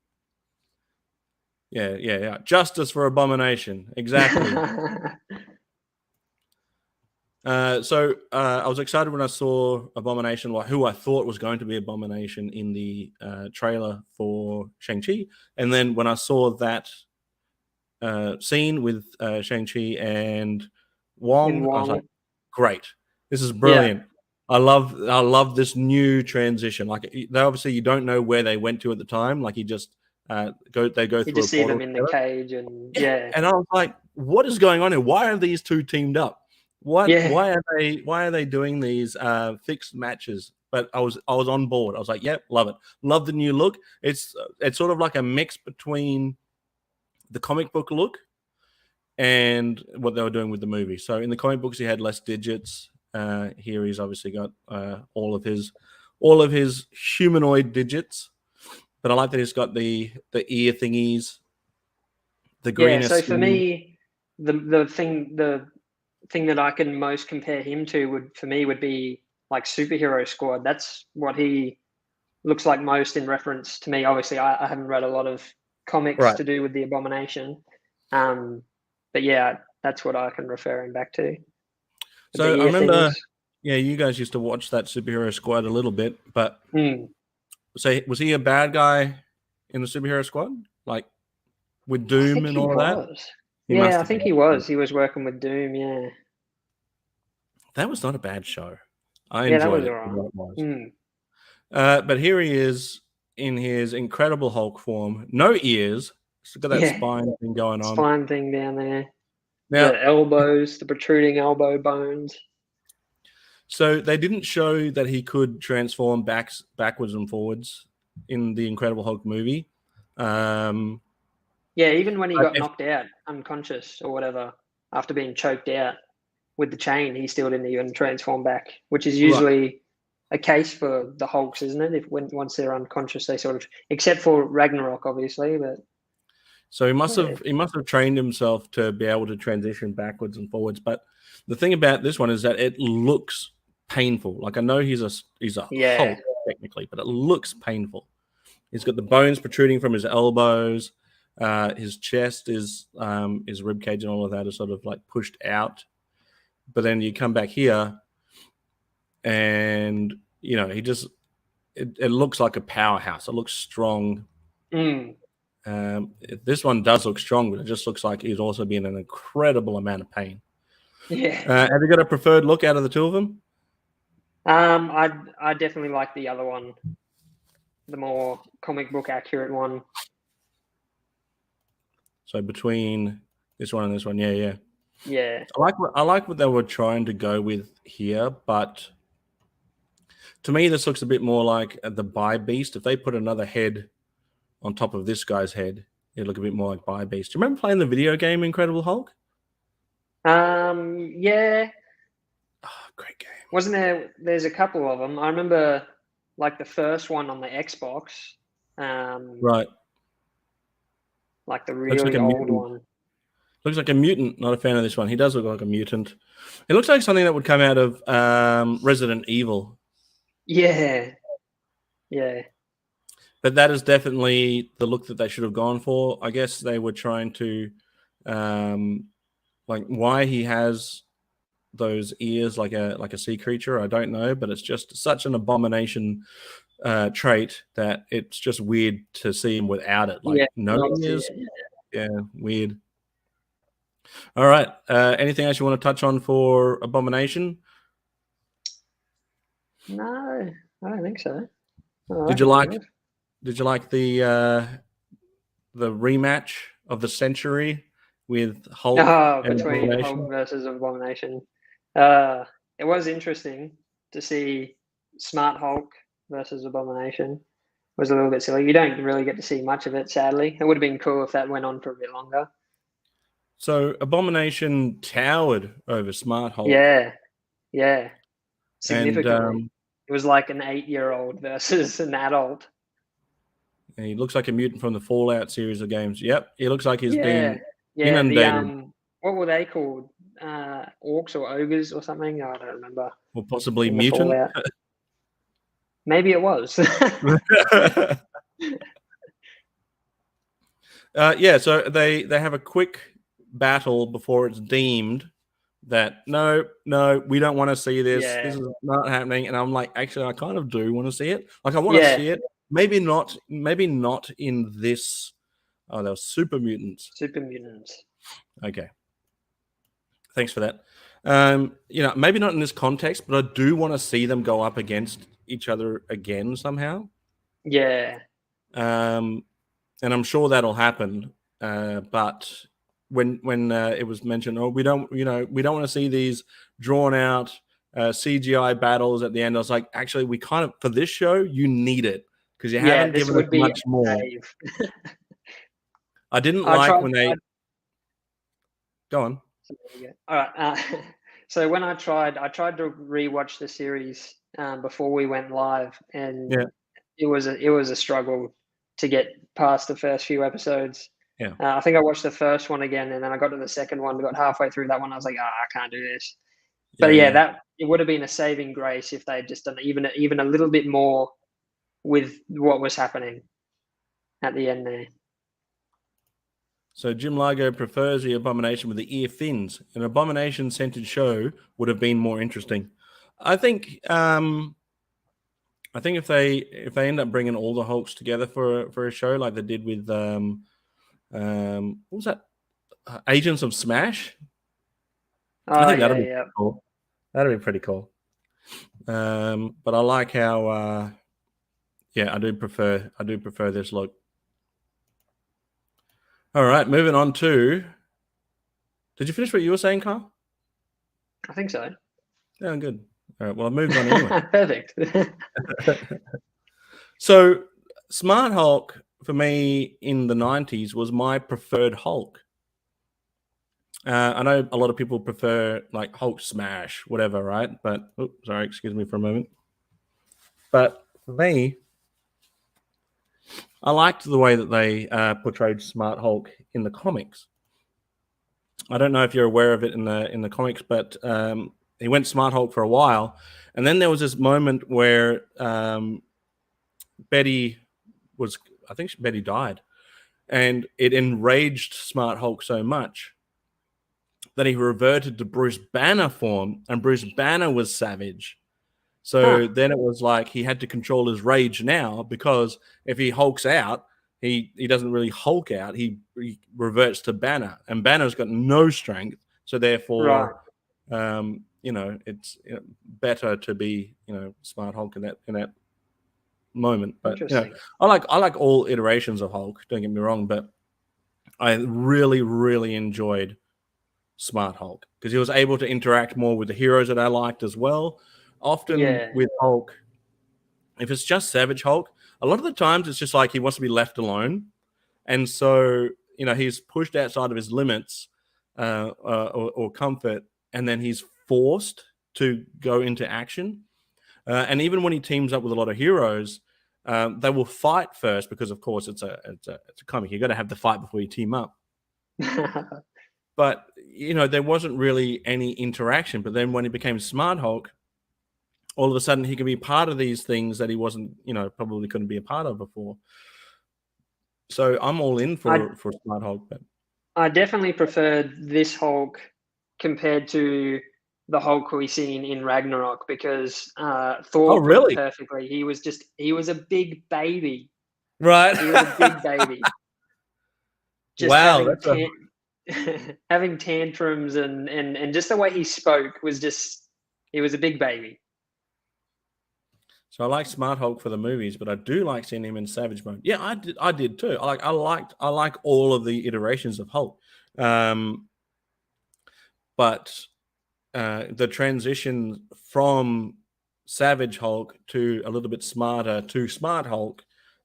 [SPEAKER 2] Yeah. Justice for Abomination. Exactly. So I was excited when I saw Abomination, who I thought was going to be Abomination in the trailer for Shang-Chi. And then when I saw that scene with Shang-Chi and Wong, I was like, great. This is brilliant. I love this new transition. Like, they obviously you don't know where they went to at the time. Like, he just they go through.
[SPEAKER 3] You just see them in the cage, and
[SPEAKER 2] And I was like, what is going on here? Why are these two teamed up? Why are they doing these fixed matches? But I was on board. I was like, yep, love it. Love the new look. It's sort of like a mix between the comic book look and what they were doing with the movie. So in the comic books, he had less digits. Here he's obviously got all of his humanoid digits. But I like that he's got the ear thingies, the green.
[SPEAKER 3] So for me, the thing that I can most compare him to would be like Superhero Squad. That's what he looks like most in reference to me. Obviously, I haven't read a lot of comics to do with the Abomination, but yeah, that's what I can refer him back to.
[SPEAKER 2] So I remember, you guys used to watch that Superhero Squad a little bit, but so was he a bad guy in the Superhero Squad, like with Doom and all that?
[SPEAKER 3] I think he was. He was working with Doom. Yeah,
[SPEAKER 2] that was not a bad show. I enjoyed it.
[SPEAKER 3] Right.
[SPEAKER 2] But here he is in his Incredible Hulk form, no ears. He's got that spine thing going on.
[SPEAKER 3] Spine thing down there. Now, the elbows, the protruding elbow bones.
[SPEAKER 2] So they didn't show that he could transform backwards and forwards in the Incredible Hulk movie. Even
[SPEAKER 3] when he got knocked out, unconscious or whatever, after being choked out with the chain, he still didn't even transform back, which is usually a case for the Hulks, isn't it? Once they're unconscious, they sort of, except for Ragnarok, obviously, but.
[SPEAKER 2] So he must have trained himself to be able to transition backwards and forwards. But the thing about this one is that it looks painful. Like, I know he's a Hulk technically, but it looks painful. He's got the bones protruding from his elbows. His chest his rib cage and all of that is sort of like pushed out. But then you come back here, and he just it looks like a powerhouse. It looks strong. This one does look strong, but it just looks like he's also been in an incredible amount of pain. Have you got a preferred look out of the two of them?
[SPEAKER 3] I definitely like the other one, the more comic book accurate one.
[SPEAKER 2] So between this one and this one, yeah.
[SPEAKER 3] I
[SPEAKER 2] like what they were trying to go with here, but to me, this looks a bit more like the Bi Beast. If they put another head on top of this guy's head, it'd look a bit more like Bi Beast. Do you remember playing the video game Incredible Hulk?
[SPEAKER 3] Yeah.
[SPEAKER 2] Oh, great game.
[SPEAKER 3] Wasn't there? There's a couple of them. I remember, like the first one on the Xbox.
[SPEAKER 2] Right.
[SPEAKER 3] Like the really old one.
[SPEAKER 2] Looks like a mutant. Not a fan of this one. He does look like a mutant. It looks like something that would come out of Resident Evil.
[SPEAKER 3] Yeah. Yeah.
[SPEAKER 2] But that is definitely the look that they should have gone for. I guess they were trying to, like, why he has those ears like a sea creature, I don't know, but it's just such an abomination trait that it's just weird to see him without it. Like, no ears. Yeah, weird. All right. Anything else you want to touch on for Abomination?
[SPEAKER 3] No, I don't think so.
[SPEAKER 2] Did you like the rematch of the century with Hulk?
[SPEAKER 3] Between Hulk versus Abomination. It was interesting to see Smart Hulk versus Abomination. It was a little bit silly. You don't really get to see much of it, sadly. It would have been cool if that went on for a bit longer.
[SPEAKER 2] So Abomination towered over Smart Hulk.
[SPEAKER 3] Yeah. Significantly. It was like an 8-year-old versus an adult.
[SPEAKER 2] And he looks like a mutant from the Fallout series of games. Yep, he looks like he's been inundated.
[SPEAKER 3] What were they called? Orcs or ogres or something? I don't remember.
[SPEAKER 2] Or possibly mutant.
[SPEAKER 3] Maybe it was.
[SPEAKER 2] So they have a quick battle before it's deemed that no, we don't want to see this. Yeah. This is not happening. And I'm like, actually, I kind of do want to see it. Like, I want to see it. Maybe not in this. Oh, they were super mutants. Okay. Thanks for that. Maybe not in this context, but I do want to see them go up against each other again somehow.
[SPEAKER 3] Yeah.
[SPEAKER 2] And I'm sure that'll happen. But when it was mentioned, we don't want to see these drawn out CGI battles at the end. I was like, actually, we kind of, for this show, you need it because you haven't given us much more. I didn't when they. Go on.
[SPEAKER 3] All right. So when I tried to rewatch the series before we went live, and it was a struggle to get past the first few episodes.
[SPEAKER 2] Yeah.
[SPEAKER 3] I think I watched the first one again, and then I got to the second one. Got halfway through that one, I was like, I can't do this. But that it would have been a saving grace if they'd just done even a little bit more with what was happening at the end there.
[SPEAKER 2] So Jim Largo prefers the Abomination with the ear fins. An Abomination-centered show would have been more interesting. I think if they end up bringing all the Hulks together for a show like they did with what was that? Agents of Smash. I think that'd be cool. That'd be pretty cool. But I like how I do prefer this look. All right, moving on to. Did you finish what you were saying, Carl?
[SPEAKER 3] I think so.
[SPEAKER 2] Yeah, good. All right, well, I moved on anyway.
[SPEAKER 3] Perfect.
[SPEAKER 2] So, Smart Hulk for me in the 90s was my preferred Hulk. I know a lot of people prefer like Hulk Smash, whatever, right? But excuse me for a moment. But for me, I liked the way that they portrayed Smart Hulk in the comics. I don't know if you're aware of it in the comics, but he went Smart Hulk for a while, and then there was this moment where Betty died, and it enraged Smart Hulk so much that he reverted to Bruce Banner form, and Bruce Banner was savage. So then it was like he had to control his rage now, because if he hulks out, he doesn't really hulk out. He reverts to Banner, and Banner's got no strength. So therefore, it's better to be Smart Hulk in that moment. But I like all iterations of Hulk. Don't get me wrong, but I really, really enjoyed Smart Hulk because he was able to interact more with the heroes that I liked as well. Often with Hulk, if it's just Savage Hulk, a lot of the times it's just like he wants to be left alone. And so, he's pushed outside of his limits or comfort, and then he's forced to go into action. And even when he teams up with a lot of heroes, they will fight first because, of course, it's a comic. You got to have the fight before you team up. but there wasn't really any interaction. But then when he became Smart Hulk, all of a sudden he could be part of these things that he wasn't, probably couldn't be a part of before. So I'm all in for Smart Hulk. But
[SPEAKER 3] I definitely preferred this Hulk compared to the Hulk we seen in Ragnarok, because Thor put it perfectly. He was a big baby.
[SPEAKER 2] Right.
[SPEAKER 3] He was a big baby. Just having tantrums and just the way he spoke he was a big baby.
[SPEAKER 2] So I like Smart Hulk for the movies, but I do like seeing him in Savage Mode. Yeah, I did too. I like all of the iterations of Hulk. But the transition from Savage Hulk to a little bit smarter to Smart Hulk,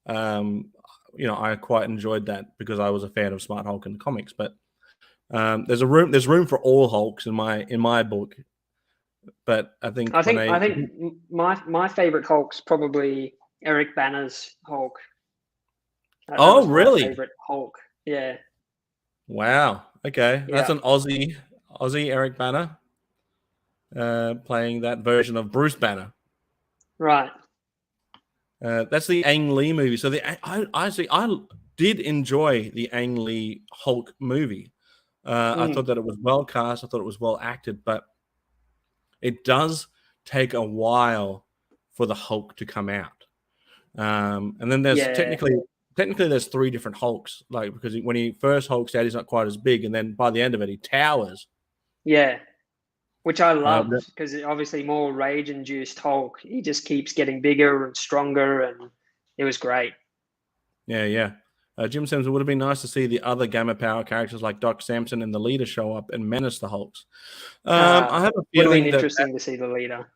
[SPEAKER 2] I quite enjoyed that because I was a fan of Smart Hulk in the comics. But there's room for all Hulks in my book. But I think
[SPEAKER 3] my favorite Hulk's probably Eric Banner's Hulk.
[SPEAKER 2] That really?
[SPEAKER 3] My favorite Hulk. Yeah.
[SPEAKER 2] Wow. Okay, that's an Aussie Eric Banner playing that version of Bruce Banner.
[SPEAKER 3] Right.
[SPEAKER 2] That's the Ang Lee movie. So I did enjoy the Ang Lee Hulk movie. I thought that it was well cast. I thought it was well acted, but it does take a while for the Hulk to come out. And then there's technically there's 3 different Hulks, like, because when he first hulks out, he's not quite as big, and then by the end of it, he towers.
[SPEAKER 3] Yeah, which I love, because obviously more rage-induced Hulk. He just keeps getting bigger and stronger, and it was great.
[SPEAKER 2] Yeah. Jim says it would have been nice to see the other Gamma Power characters like Doc Samson and the Leader show up and menace the Hulks. I have a feeling
[SPEAKER 3] would have been interesting to see the Leader.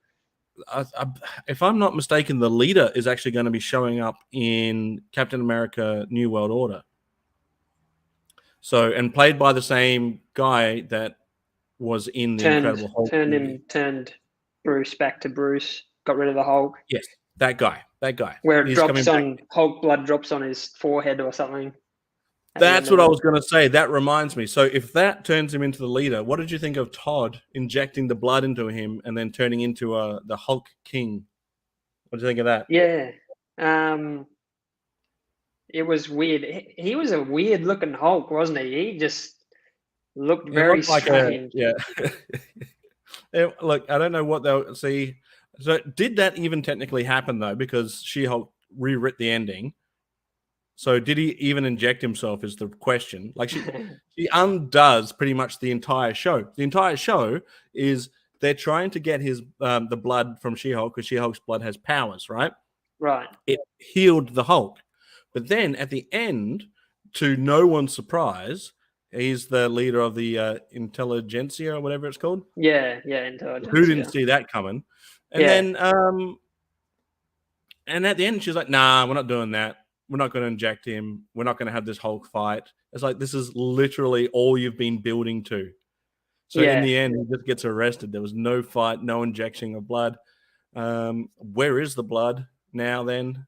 [SPEAKER 2] If I'm not mistaken, the Leader is actually going to be showing up in Captain America: New World Order. So, and played by the same guy that was in the Incredible Hulk.
[SPEAKER 3] Turned Bruce back to Bruce. Got rid of the Hulk.
[SPEAKER 2] Yes, that guy.
[SPEAKER 3] Where it Hulk blood drops on his forehead or something.
[SPEAKER 2] That's what I was going to say. That reminds me. So if that turns him into the Leader, what did you think of Todd injecting the blood into him and then turning into the Hulk King? What did you think of that?
[SPEAKER 3] Yeah. It was weird. He was a weird looking Hulk, wasn't he? He just looked very strange.
[SPEAKER 2] Look, I don't know what they'll see. So did that even technically happen, though? Because She-Hulk rewrote the ending. So did he even inject himself is the question. Like, she undoes pretty much the entire show. The entire show is they're trying to get his the blood from She-Hulk, because She-Hulk's blood has powers, right?
[SPEAKER 3] Right.
[SPEAKER 2] It healed the Hulk. But then at the end, to no one's surprise, he's the leader of the Intelligentsia or whatever it's called.
[SPEAKER 3] Yeah, Intelligentsia.
[SPEAKER 2] Who didn't see that coming? And then, and at the end, she's like, "Nah, we're not doing that. We're not going to inject him. We're not going to have this Hulk fight." It's like, this is literally all you've been building to. So in the end, he just gets arrested. There was no fight, no injection of blood. Where is the blood now? Then,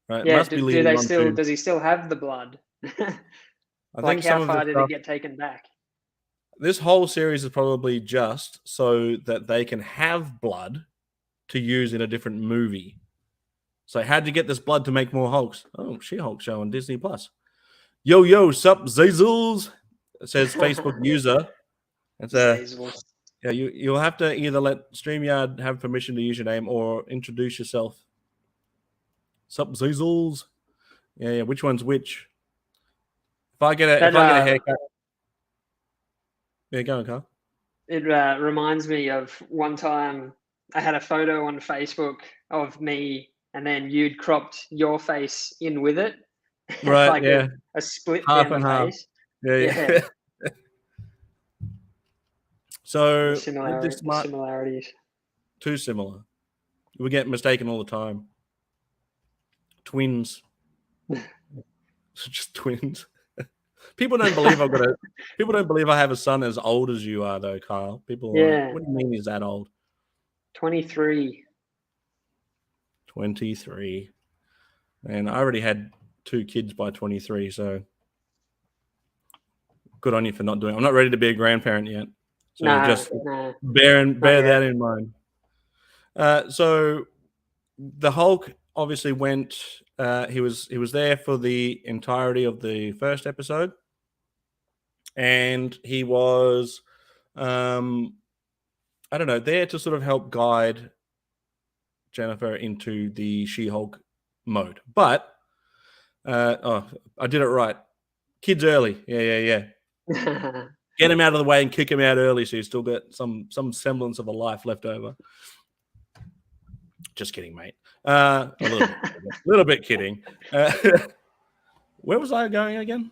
[SPEAKER 2] right?
[SPEAKER 3] Yeah. Does he still have the blood?
[SPEAKER 2] I think
[SPEAKER 3] how far did it get taken back?
[SPEAKER 2] This whole series is probably just so that they can have blood to use in a different movie. So how'd you get this blood to make more Hulks? Oh, She-Hulk show on Disney Plus. Yo, sup, Zazels? It says Facebook user. It's you'll have to either let StreamYard have permission to use your name or introduce yourself. Sup, Zazels? Yeah. Which one's which? If I get a haircut. Yeah, go on, Carl.
[SPEAKER 3] It reminds me of one time I had a photo on Facebook of me, and then you'd cropped your face in with it.
[SPEAKER 2] Right,
[SPEAKER 3] like a split
[SPEAKER 2] half
[SPEAKER 3] down
[SPEAKER 2] and
[SPEAKER 3] the
[SPEAKER 2] half.
[SPEAKER 3] face.
[SPEAKER 2] Yeah. So
[SPEAKER 3] similarities.
[SPEAKER 2] Too similar. We get mistaken all the time. Twins. Just twins. People don't believe People don't believe I have a son as old as you are, though, Kyle. People are like, what do you mean he's that old?
[SPEAKER 3] 23.
[SPEAKER 2] 23. And I already had 2 kids by 23, so good on you for not doing it. I'm not ready to be a grandparent yet. So just bear that in mind. So the Hulk obviously went, he was there for the entirety of the first episode. And he was, I don't know, there to sort of help guide Jennifer into the She-Hulk mode. But, I did it right. Kids early. Yeah. Get him out of the way and kick him out early so you still got some semblance of a life left over. Just kidding, mate. A little bit kidding. Where was I going again?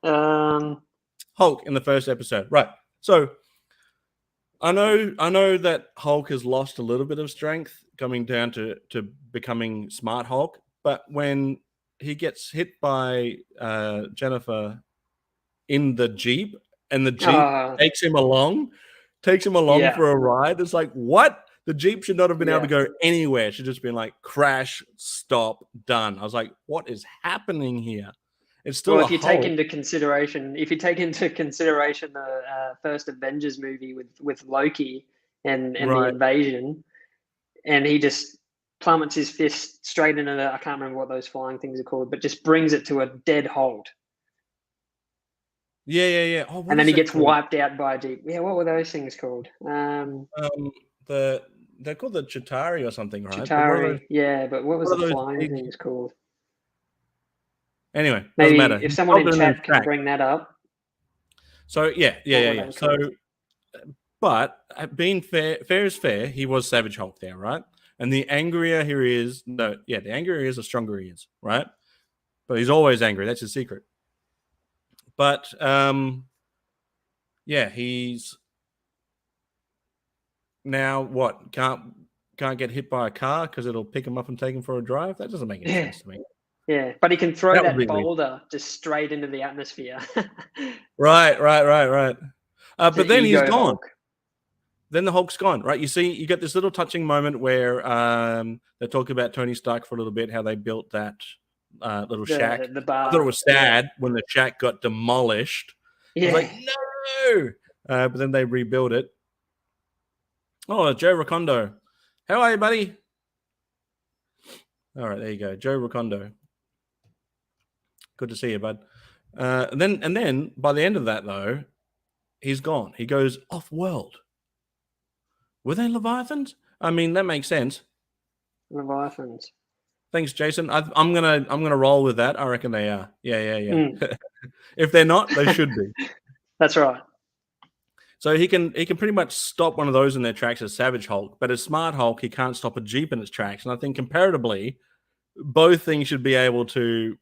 [SPEAKER 2] Hulk in the first episode. Right. So I know that Hulk has lost a little bit of strength coming down to becoming Smart Hulk, but when he gets hit by Jennifer in the Jeep and the Jeep takes him along for a ride, it's like, what? The Jeep should not have been able to go anywhere. It should just been like crash, stop, done. I was like, what is happening here? It's still
[SPEAKER 3] if you take into consideration the first Avengers movie with Loki and the invasion, and he just plummets his fist straight into I can't remember what those flying things are called, but just brings it to a dead halt.
[SPEAKER 2] Yeah.
[SPEAKER 3] Oh, and then he gets wiped out by a Jeep. Yeah, what were those things called?
[SPEAKER 2] They're called the Chitauri or something, right?
[SPEAKER 3] Chitauri, but what was the flying things called?
[SPEAKER 2] Anyway,
[SPEAKER 3] maybe
[SPEAKER 2] doesn't matter.
[SPEAKER 3] If someone in chat can bring that up.
[SPEAKER 2] So yeah. So, but being fair is fair. He was Savage Hulk there, right? And the angrier he is, the angrier he is, the stronger he is, right? But he's always angry. That's his secret. But he's now what? Can't get hit by a car because it'll pick him up and take him for a drive. That doesn't make any sense to me.
[SPEAKER 3] Yeah, but he can throw that boulder just straight into the atmosphere.
[SPEAKER 2] Right. But then he's gone. Hulk. Then the Hulk's gone, right? You see, you get this little touching moment where they talk about Tony Stark for a little bit, how they built that little shack.
[SPEAKER 3] The bar.
[SPEAKER 2] I thought it was sad when the shack got demolished. Yeah. I was like, no! But then they rebuilt it. Oh, Joe Recondo. How are you, buddy? All right, there you go. Joe Recondo. Good to see you, bud. And then by the end of that, though, he's gone. He goes off-world. Were they Leviathans? I mean, that makes sense.
[SPEAKER 3] Leviathans.
[SPEAKER 2] Thanks, Jason. I'm gonna roll with that. I reckon they are. Yeah. If they're not, they should be.
[SPEAKER 3] That's right.
[SPEAKER 2] So he can pretty much stop one of those in their tracks as Savage Hulk, but as Smart Hulk, he can't stop a Jeep in its tracks. And I think comparatively, both things should be able to,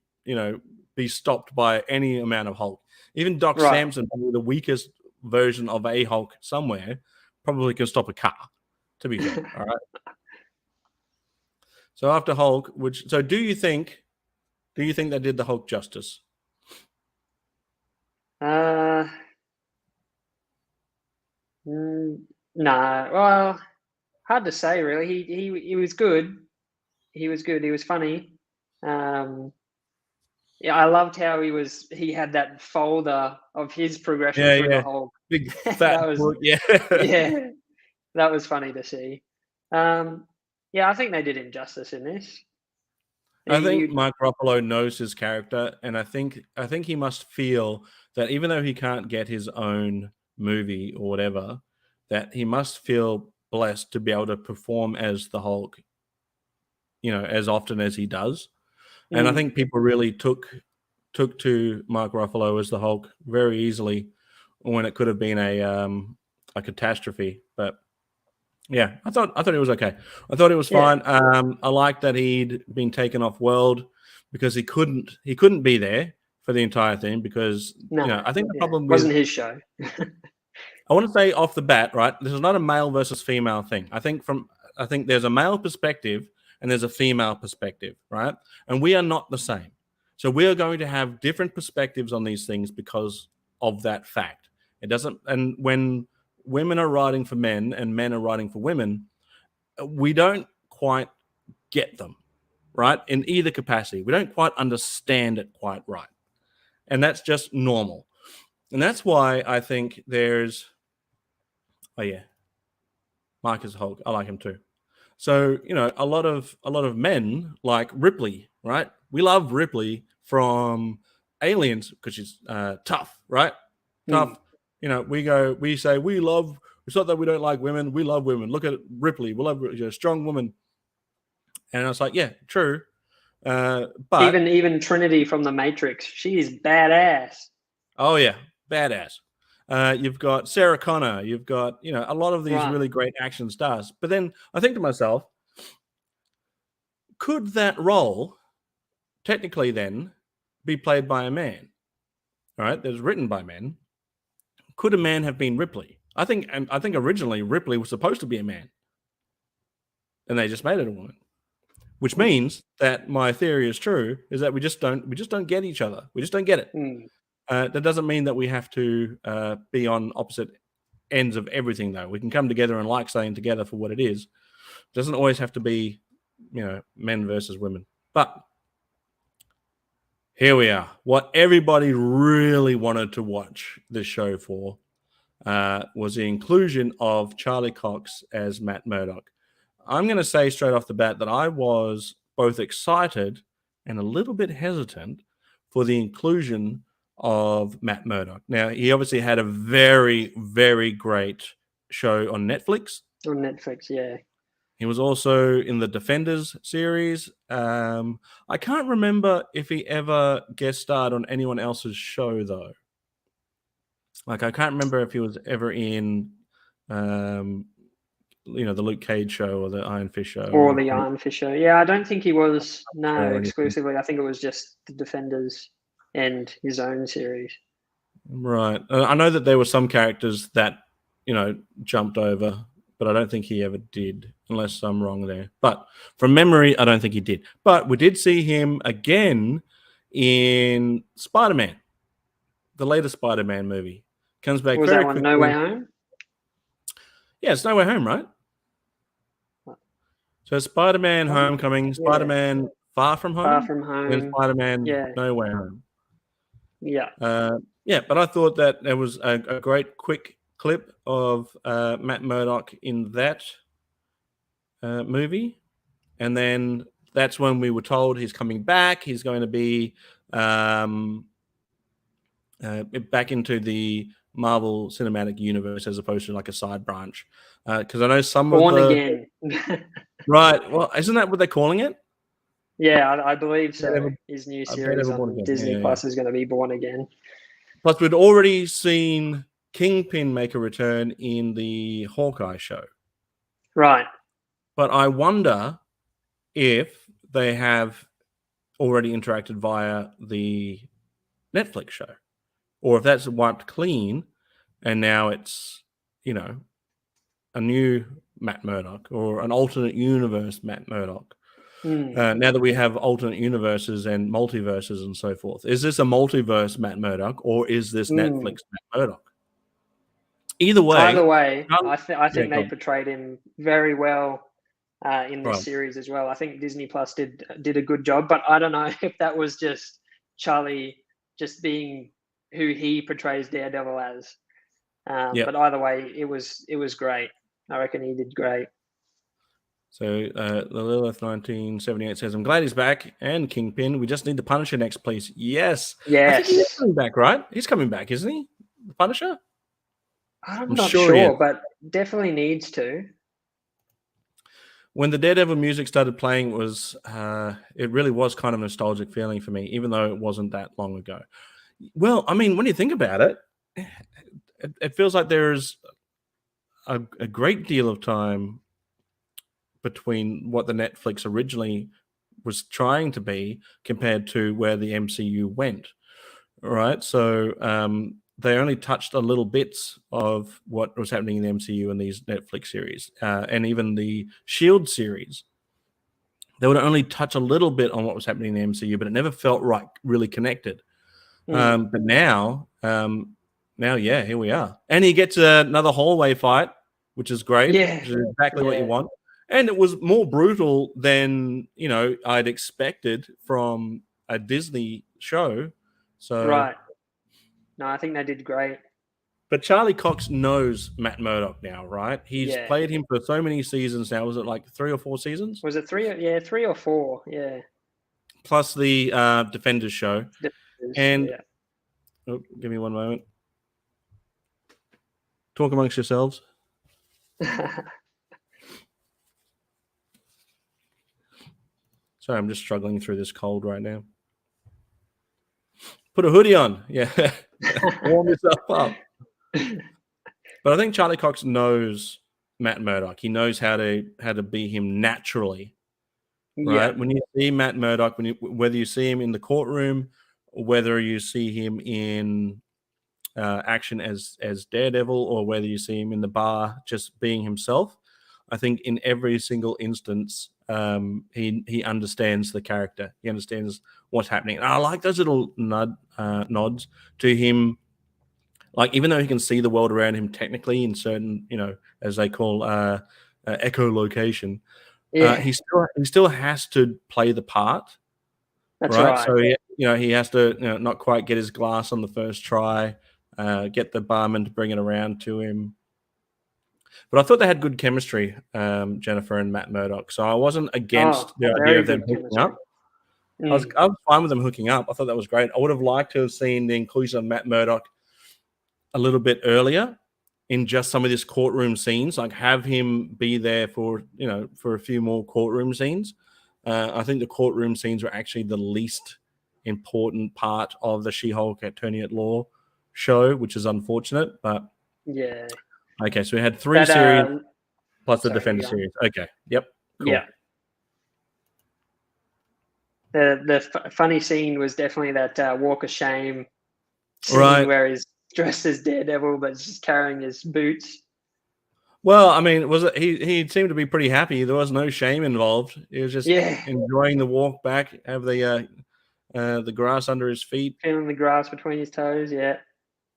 [SPEAKER 2] be stopped by any amount of Hulk. Even Doc Samson, probably the weakest version of a Hulk somewhere, probably can stop a car, to be fair. All right. So after Hulk, do you think they did the Hulk justice?
[SPEAKER 3] No. Well, hard to say really. He was good. He was good. He was funny. I loved how he had that folder of his progression through the Hulk.
[SPEAKER 2] Big fat book,
[SPEAKER 3] yeah, that was funny to see. I think they did him justice in this.
[SPEAKER 2] I think Mark Ruffalo knows his character, and I think he must feel that even though he can't get his own movie or whatever, that he must feel blessed to be able to perform as the Hulk, as often as he does. And I think people really took to Mark Ruffalo as the Hulk very easily when it could have been a catastrophe. But yeah, I thought it was okay. I thought it was fine. I liked that he'd been taken off world because he couldn't be there for the entire thing because I think the problem
[SPEAKER 3] wasn't his show.
[SPEAKER 2] I want to say off the bat, right? This is not a male versus female thing. I think there's a male perspective and there's a female perspective, right? And we are not the same. So we are going to have different perspectives on these things because of that fact. And when women are writing for men and men are writing for women, we don't quite get them, right? In either capacity. We don't quite understand it quite right. And that's just normal. And that's why I think there's, oh yeah, Marcus Hulk. I like him too. So, you know, a lot of men like Ripley, right? We love Ripley from Aliens because she's tough, right? Tough. You know, we say it's not that we don't like women, we love women. Look at Ripley, we love a strong woman. And I was like, yeah, true. But
[SPEAKER 3] even Trinity from the Matrix, she's badass.
[SPEAKER 2] Oh yeah, badass. You've got Sarah Connor. You've got, you know, a lot of these really great action stars. But then I think to myself, could that role technically then be played by a man? All right, that was written by men. Could a man have been Ripley? I think originally Ripley was supposed to be a man, and they just made it a woman. Which means that my theory is true, is that we just don't get each other. We just don't get it. That doesn't mean that we have to be on opposite ends of everything, though. We can come together and like something together for what it is. It doesn't always have to be, you know, men versus women. But here we are. What everybody really wanted to watch this show for was the inclusion of Charlie Cox as Matt Murdock. I'm going to say straight off the bat that I was both excited and a little bit hesitant for the inclusion of Matt Murdock. Now, he obviously had a very, very great show on Netflix.
[SPEAKER 3] On Netflix, yeah.
[SPEAKER 2] He was also in the Defenders series. I can't remember if he ever guest starred on anyone else's show, though. Like, I can't remember if he was ever in, you know, the Luke Cage show or the Iron Fist show.
[SPEAKER 3] Or the Iron Fist show. Yeah, I don't think he was, exclusively. I think it was just the Defenders and his own series.
[SPEAKER 2] Right. I know that there were some characters that, you know, jumped over, but I don't think he ever did, unless I'm wrong there. But from memory, I don't think he did. But we did see him again in Spider-Man, the latest Spider-Man movie. Comes back.
[SPEAKER 3] Was
[SPEAKER 2] very
[SPEAKER 3] that one
[SPEAKER 2] quickly.
[SPEAKER 3] No Way Home?
[SPEAKER 2] Yeah, it's No Way Home, right? So Spider-Man Homecoming, Spider-Man Far From Home,
[SPEAKER 3] Far From Home,
[SPEAKER 2] and Spider-Man No Way Home.
[SPEAKER 3] Yeah.
[SPEAKER 2] But I thought that there was a great quick clip of Matt Murdock in that movie. And then that's when we were told he's coming back. He's going to be back into the Marvel Cinematic Universe as opposed to like a side branch. Because I know some
[SPEAKER 3] Born
[SPEAKER 2] of the...
[SPEAKER 3] Again.
[SPEAKER 2] Right. Well, isn't that what they're calling it?
[SPEAKER 3] Yeah, I believe so. His new series on Disney Plus is going to be Born Again.
[SPEAKER 2] Plus, we'd already seen Kingpin make a return in the Hawkeye show.
[SPEAKER 3] Right.
[SPEAKER 2] But I wonder if they have already interacted via the Netflix show, or if that's wiped clean and now it's, you know, a new Matt Murdock or an alternate universe Matt Murdock. Now that we have alternate universes and multiverses and so forth, is this a multiverse Matt Murdock or is this Netflix Matt Murdock? Either way, I think they portrayed him very well in this series as well. I think Disney Plus did a good job, but I don't know if that was just Charlie just being who he portrays Daredevil as. But either way, it was great. I reckon he did great. So the Lilith 1978 says, "I'm glad he's back and Kingpin. We just need the Punisher next, please." Yes. I think he's coming back, right? He's coming back, isn't he? The Punisher?
[SPEAKER 3] I'm not sure, but definitely needs to.
[SPEAKER 2] When the Daredevil music started playing, it really was kind of a nostalgic feeling for me, even though it wasn't that long ago. Well, I mean, when you think about it, it feels like there's a great deal of time between what the Netflix originally was trying to be compared to where the MCU went, right? So they only touched a little bits of what was happening in the MCU and these Netflix series, and even the S.H.I.E.L.D. series. They would only touch a little bit on what was happening in the MCU, but it never felt really connected. But now, here we are. And he gets another hallway fight, which is great.
[SPEAKER 3] Yeah.
[SPEAKER 2] Which is exactly what you want. And it was more brutal than, you know, I'd expected from a Disney show. So,
[SPEAKER 3] No, I think they did great.
[SPEAKER 2] But Charlie Cox knows Matt Murdock now, right? He's played him for so many seasons now. Was it like 3 or 4 seasons?
[SPEAKER 3] Was it 3? Yeah, 3 or 4. Yeah.
[SPEAKER 2] Plus the Defenders show. Oh, give me one moment. Talk amongst yourselves. Sorry, I'm just struggling through this cold right now. Put a hoodie on. Yeah. Warm yourself up. But I think Charlie Cox knows Matt Murdock. He knows how to be him naturally. Right? Yeah. When you see Matt Murdock, whether you see him in the courtroom or whether you see him in action as Daredevil or whether you see him in the bar just being himself, I think in every single instance he understands the character. He understands what's happening. And I like those little nods to him. Like, even though he can see the world around him technically in certain, as they call echolocation, he still has to play the part.
[SPEAKER 3] That's right.
[SPEAKER 2] So he has to not quite get his glass on the first try, get the barman to bring it around to him. But I thought they had good chemistry, Jennifer and Matt Murdock. So I wasn't against the idea of them hooking up. I was fine with them hooking up. I thought that was great. I would have liked to have seen the inclusion of Matt Murdock a little bit earlier in just some of this courtroom scenes, like have him be there for a few more courtroom scenes. I think the courtroom scenes were actually the least important part of the She-Hulk Attorney at Law show, which is unfortunate, but
[SPEAKER 3] yeah.
[SPEAKER 2] Okay, so we had 3 series plus the Defender series. Okay, yep, cool.
[SPEAKER 3] Yeah. The funny scene was definitely that Walk of Shame scene where he's dressed as Daredevil but just carrying his boots.
[SPEAKER 2] Well, I mean, he seemed to be pretty happy. There was no shame involved. He was just enjoying the walk back, have the grass under his feet,
[SPEAKER 3] feeling the grass between his toes. Yeah.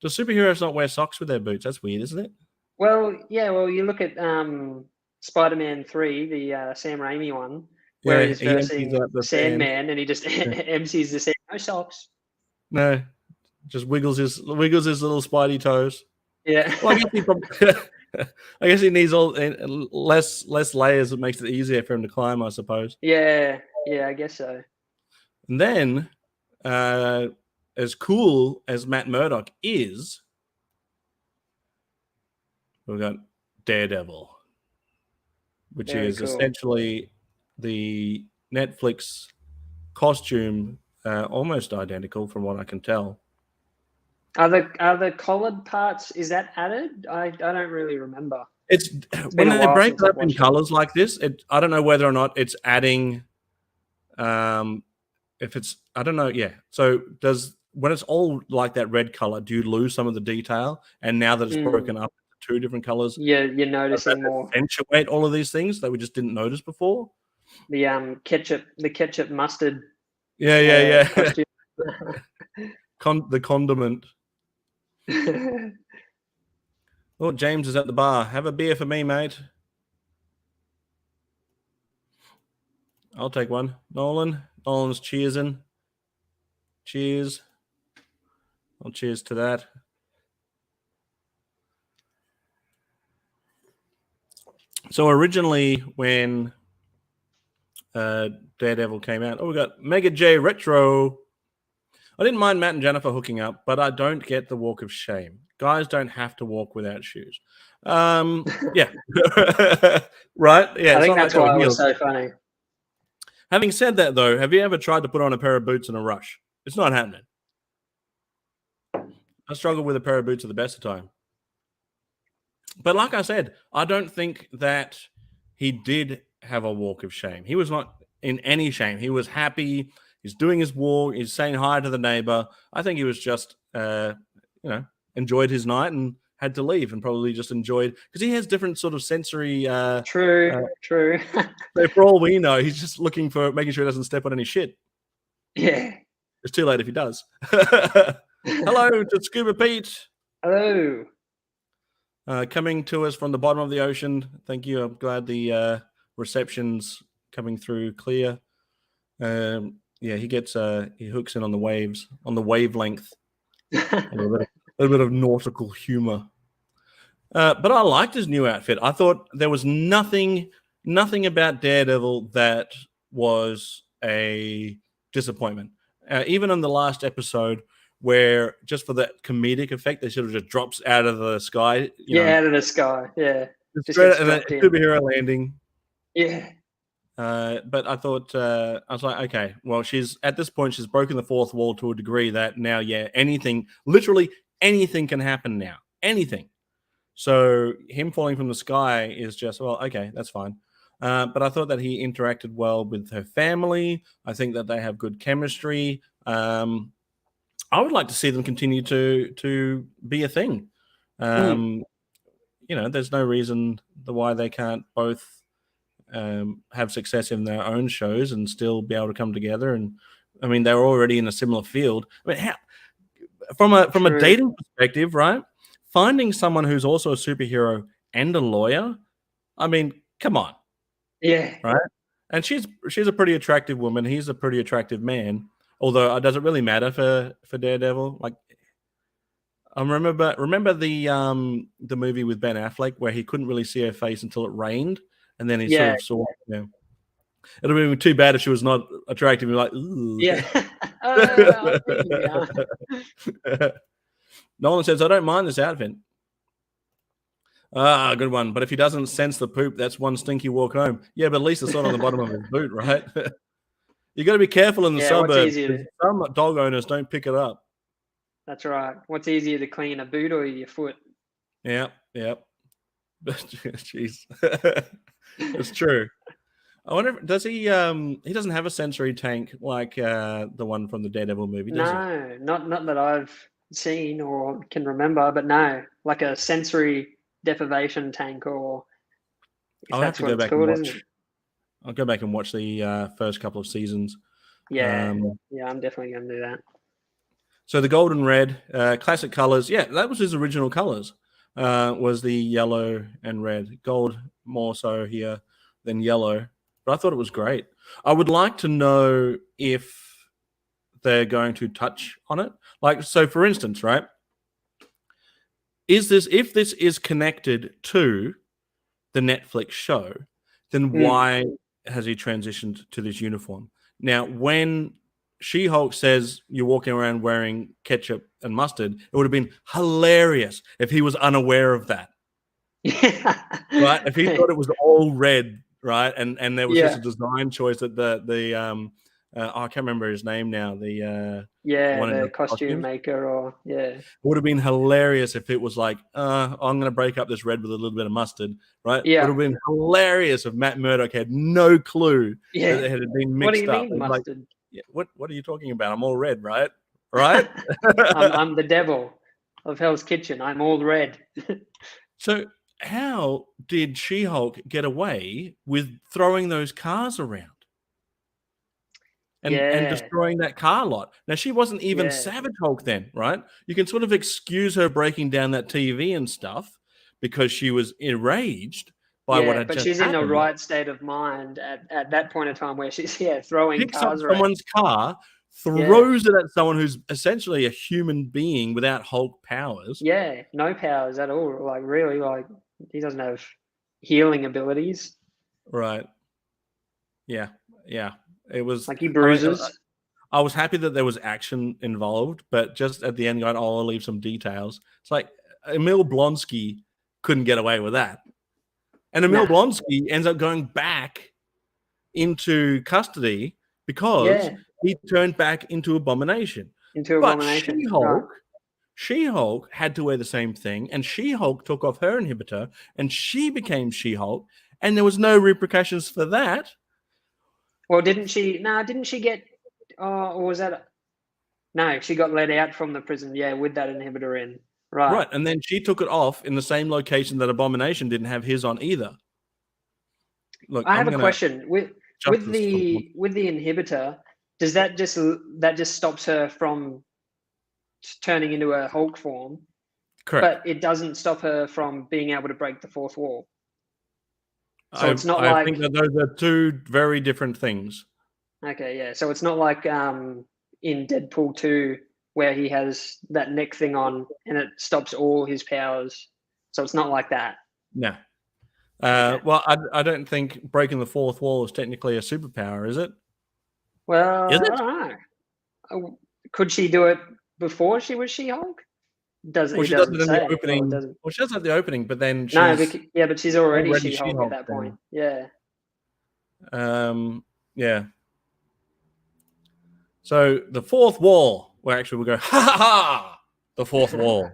[SPEAKER 2] Do superheroes not wear socks with their boots? That's weird, isn't it?
[SPEAKER 3] Well, yeah. Well, you look at Spider-Man 3, the Sam Raimi one, where he's versing Sandman, and he just MCs the sand. No socks.
[SPEAKER 2] No, just wiggles his little spidey toes.
[SPEAKER 3] Yeah.
[SPEAKER 2] Well, I guess he needs all less layers. That makes it easier for him to climb, I suppose.
[SPEAKER 3] Yeah, I guess so.
[SPEAKER 2] And then, as cool as Matt Murdock is, we've got Daredevil, which is essentially the Netflix costume, almost identical from what I can tell.
[SPEAKER 3] Are the collared parts, is that added? I don't really remember.
[SPEAKER 2] It's when they break it up in colors like this, I don't know whether or not it's adding if it's, I don't know. Yeah. So when it's all like that red color, do you lose some of the detail? And now that it's broken up into 2 different colors,
[SPEAKER 3] you're noticing more.
[SPEAKER 2] Accentuate all of these things that we just didn't notice before.
[SPEAKER 3] The ketchup mustard.
[SPEAKER 2] Yeah. The condiment. Oh, James is at the bar. Have a beer for me, mate. I'll take one. Nolan's cheersing. Cheers. I'll cheers to that. So originally when Daredevil came out, we got Mega J Retro. I didn't mind Matt and Jennifer hooking up, but I don't get the walk of shame. Guys don't have to walk without shoes. Yeah. Right? Yeah.
[SPEAKER 3] I think that's why it was so funny.
[SPEAKER 2] Having said that, though, have you ever tried to put on a pair of boots in a rush? It's not happening. I struggle with a pair of boots at the best of time. But like I said, I don't think that he did have a walk of shame. He was not in any shame. He was happy. He's doing his walk. He's saying hi to the neighbor. I think he was just, enjoyed his night and had to leave and probably just enjoyed, because he has different sort of sensory.
[SPEAKER 3] True.
[SPEAKER 2] So for all we know, he's just making sure he doesn't step on any shit.
[SPEAKER 3] Yeah.
[SPEAKER 2] It's too late if he does. Hello to Scuba Pete.
[SPEAKER 3] Hello.
[SPEAKER 2] Coming to us from the bottom of the ocean. Thank you. I'm glad the reception's coming through clear. Yeah, he hooks in on the waves, on the wavelength. A A bit of nautical humor. But I liked his new outfit. I thought there was nothing about Daredevil that was a disappointment. Even in the last episode, where just for that comedic effect, they sort of just drops out of the sky.
[SPEAKER 3] Out of the sky. Yeah.
[SPEAKER 2] Just and a superhero landing.
[SPEAKER 3] Yeah.
[SPEAKER 2] But I thought, I was like, okay, well, at this point, she's broken the fourth wall to a degree that now, literally anything can happen now. Anything. So him falling from the sky is just, well, okay, that's fine. But I thought that he interacted well with her family. I think that they have good chemistry. I would like to see them continue to be a thing. There's no reason why they can't both have success in their own shows and still be able to come together. And I mean, they're already in a similar field. I mean, from a dating perspective, right? Finding someone who's also a superhero and a lawyer, I mean, come on.
[SPEAKER 3] Yeah.
[SPEAKER 2] Right? And she's a pretty attractive woman. He's a pretty attractive man. Although, does it really matter for Daredevil? Like, I remember the movie with Ben Affleck where he couldn't really see her face until it rained, and then he sort of saw. Yeah. It'd have been too bad if she was not attractive. You're like, ooh.
[SPEAKER 3] Yeah.
[SPEAKER 2] Nolan says, I don't mind this outfit. Good one. But if he doesn't sense the poop, that's one stinky walk home. Yeah, but at least it's not on the bottom of his boot, right? You got to be careful in the suburbs. Some dog owners don't pick it up.
[SPEAKER 3] That's right. What's easier to clean, a boot or your foot?
[SPEAKER 2] Yeah. Jeez. It's true. I wonder, does he doesn't have a sensory tank like the one from the Daredevil movie, does he?
[SPEAKER 3] No, not that I've seen or can remember, but no, like a sensory deprivation tank, or
[SPEAKER 2] I'll have to go back and watch. I'll go back and watch the first couple of seasons.
[SPEAKER 3] Yeah, I'm definitely going to do that.
[SPEAKER 2] So the gold and red, classic colors. Yeah, that was his original colors. Was the yellow and red. Gold more so here than yellow. But I thought it was great. I would like to know if they're going to touch on it. Like, so for instance, right? If this is connected to the Netflix show, then why has he transitioned to this uniform? Now, when She-Hulk says you're walking around wearing ketchup and mustard, it would have been hilarious if he was unaware of that. Right? If he thought it was all red, right? And there was just a design choice that I can't remember his name now. The
[SPEAKER 3] costume maker, It
[SPEAKER 2] would have been hilarious if it was like, I'm going to break up this red with a little bit of mustard, right?
[SPEAKER 3] Yeah.
[SPEAKER 2] It would have been hilarious if Matt Murdock had no clue that it had been mixed
[SPEAKER 3] up. What do you mean mustard?
[SPEAKER 2] Like, what are you talking about? I'm all red, right? Right?
[SPEAKER 3] I'm the devil of Hell's Kitchen. I'm all red.
[SPEAKER 2] So how did She-Hulk get away with throwing those cars around? And destroying that car lot. Now, she wasn't even Savage Hulk then, right? You can sort of excuse her breaking down that TV and stuff because she was enraged by what had just happened.
[SPEAKER 3] But she's in the right state of mind at that point in time where she's throwing
[SPEAKER 2] picks
[SPEAKER 3] cars
[SPEAKER 2] up
[SPEAKER 3] around.
[SPEAKER 2] Someone's car, throws it at someone who's essentially a human being without Hulk powers.
[SPEAKER 3] Yeah, no powers at all. Like, really, like, he doesn't have healing abilities.
[SPEAKER 2] Right. Yeah. It was
[SPEAKER 3] like he bruises.
[SPEAKER 2] I was happy that there was action involved, but just at the end, going, I'll leave some details. It's like Emil Blonsky couldn't get away with that. And Emil Blonsky ends up going back into custody because he turned back into Abomination. She-Hulk had to wear the same thing, and She-Hulk took off her inhibitor, and she became She-Hulk, and there was no repercussions for that.
[SPEAKER 3] Well, didn't she get, or was that? No, she got let out from the prison, with that inhibitor in. Right.
[SPEAKER 2] And then she took it off in the same location that Abomination didn't have his on either. Look,
[SPEAKER 3] I have a question. With the inhibitor, does that just stops her from turning into a Hulk form?
[SPEAKER 2] Correct.
[SPEAKER 3] But it doesn't stop her from being able to break the fourth wall. So
[SPEAKER 2] it's not I think that those are two very different things.
[SPEAKER 3] Okay, yeah. So it's not like in Deadpool 2 where he has that neck thing on and it stops all his powers. So it's not like that.
[SPEAKER 2] No. Well, I don't think breaking the fourth wall is technically a superpower, is it?
[SPEAKER 3] Well,
[SPEAKER 2] Is it?
[SPEAKER 3] I don't know. Could she do it before she was She-Hulk?
[SPEAKER 2] Well, she does it in the opening. Well, she does it at the opening, but then she's
[SPEAKER 3] but she's already She-Hulk
[SPEAKER 2] She-Hulk
[SPEAKER 3] at that point. Yeah.
[SPEAKER 2] Yeah. So the fourth wall, where actually we'll go, ha ha ha, the fourth wall.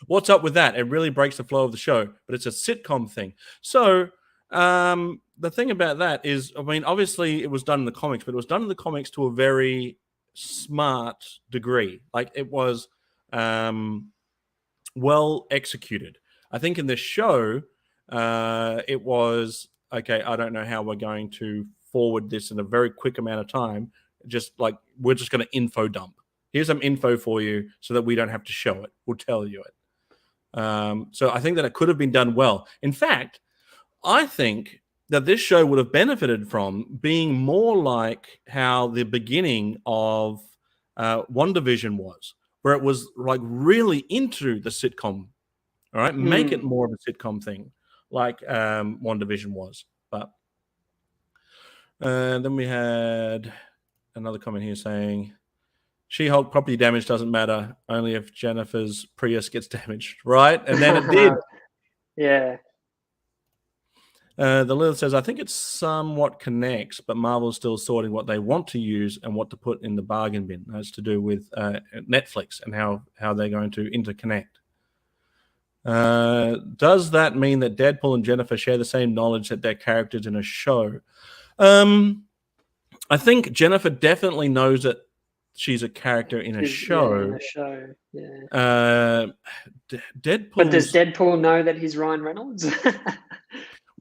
[SPEAKER 2] What's up with that? It really breaks the flow of the show, but it's a sitcom thing. So the thing about that is, I mean, obviously it was done in the comics, but it was done in the comics to a very smart degree. Like it was well executed. I think in the show, it was, okay, I don't know how we're going to forward this in a very quick amount of time. Just like, we're just going to info dump. Here's some info for you so that we don't have to show it. We'll tell you it. So I think that it could have been done well. In fact, I think that this show would have benefited from being more like how the beginning of WandaVision was, where it was like really into the sitcom. All right, make it more of a sitcom thing, like WandaVision was. But then we had another comment here saying, She-Hulk property damage doesn't matter, only if Jennifer's Prius gets damaged, right? And then it did.
[SPEAKER 3] Yeah.
[SPEAKER 2] The Lilith says, I think it somewhat connects, but Marvel's still sorting what they want to use and what to put in the bargain bin. That's to do with Netflix and how they're going to interconnect. Does that mean that Deadpool and Jennifer share the same knowledge that they're characters in a show? I think Jennifer definitely knows that she's a character in a show.
[SPEAKER 3] Yeah, in a show, yeah.
[SPEAKER 2] Deadpool.
[SPEAKER 3] But does Deadpool know that he's Ryan Reynolds?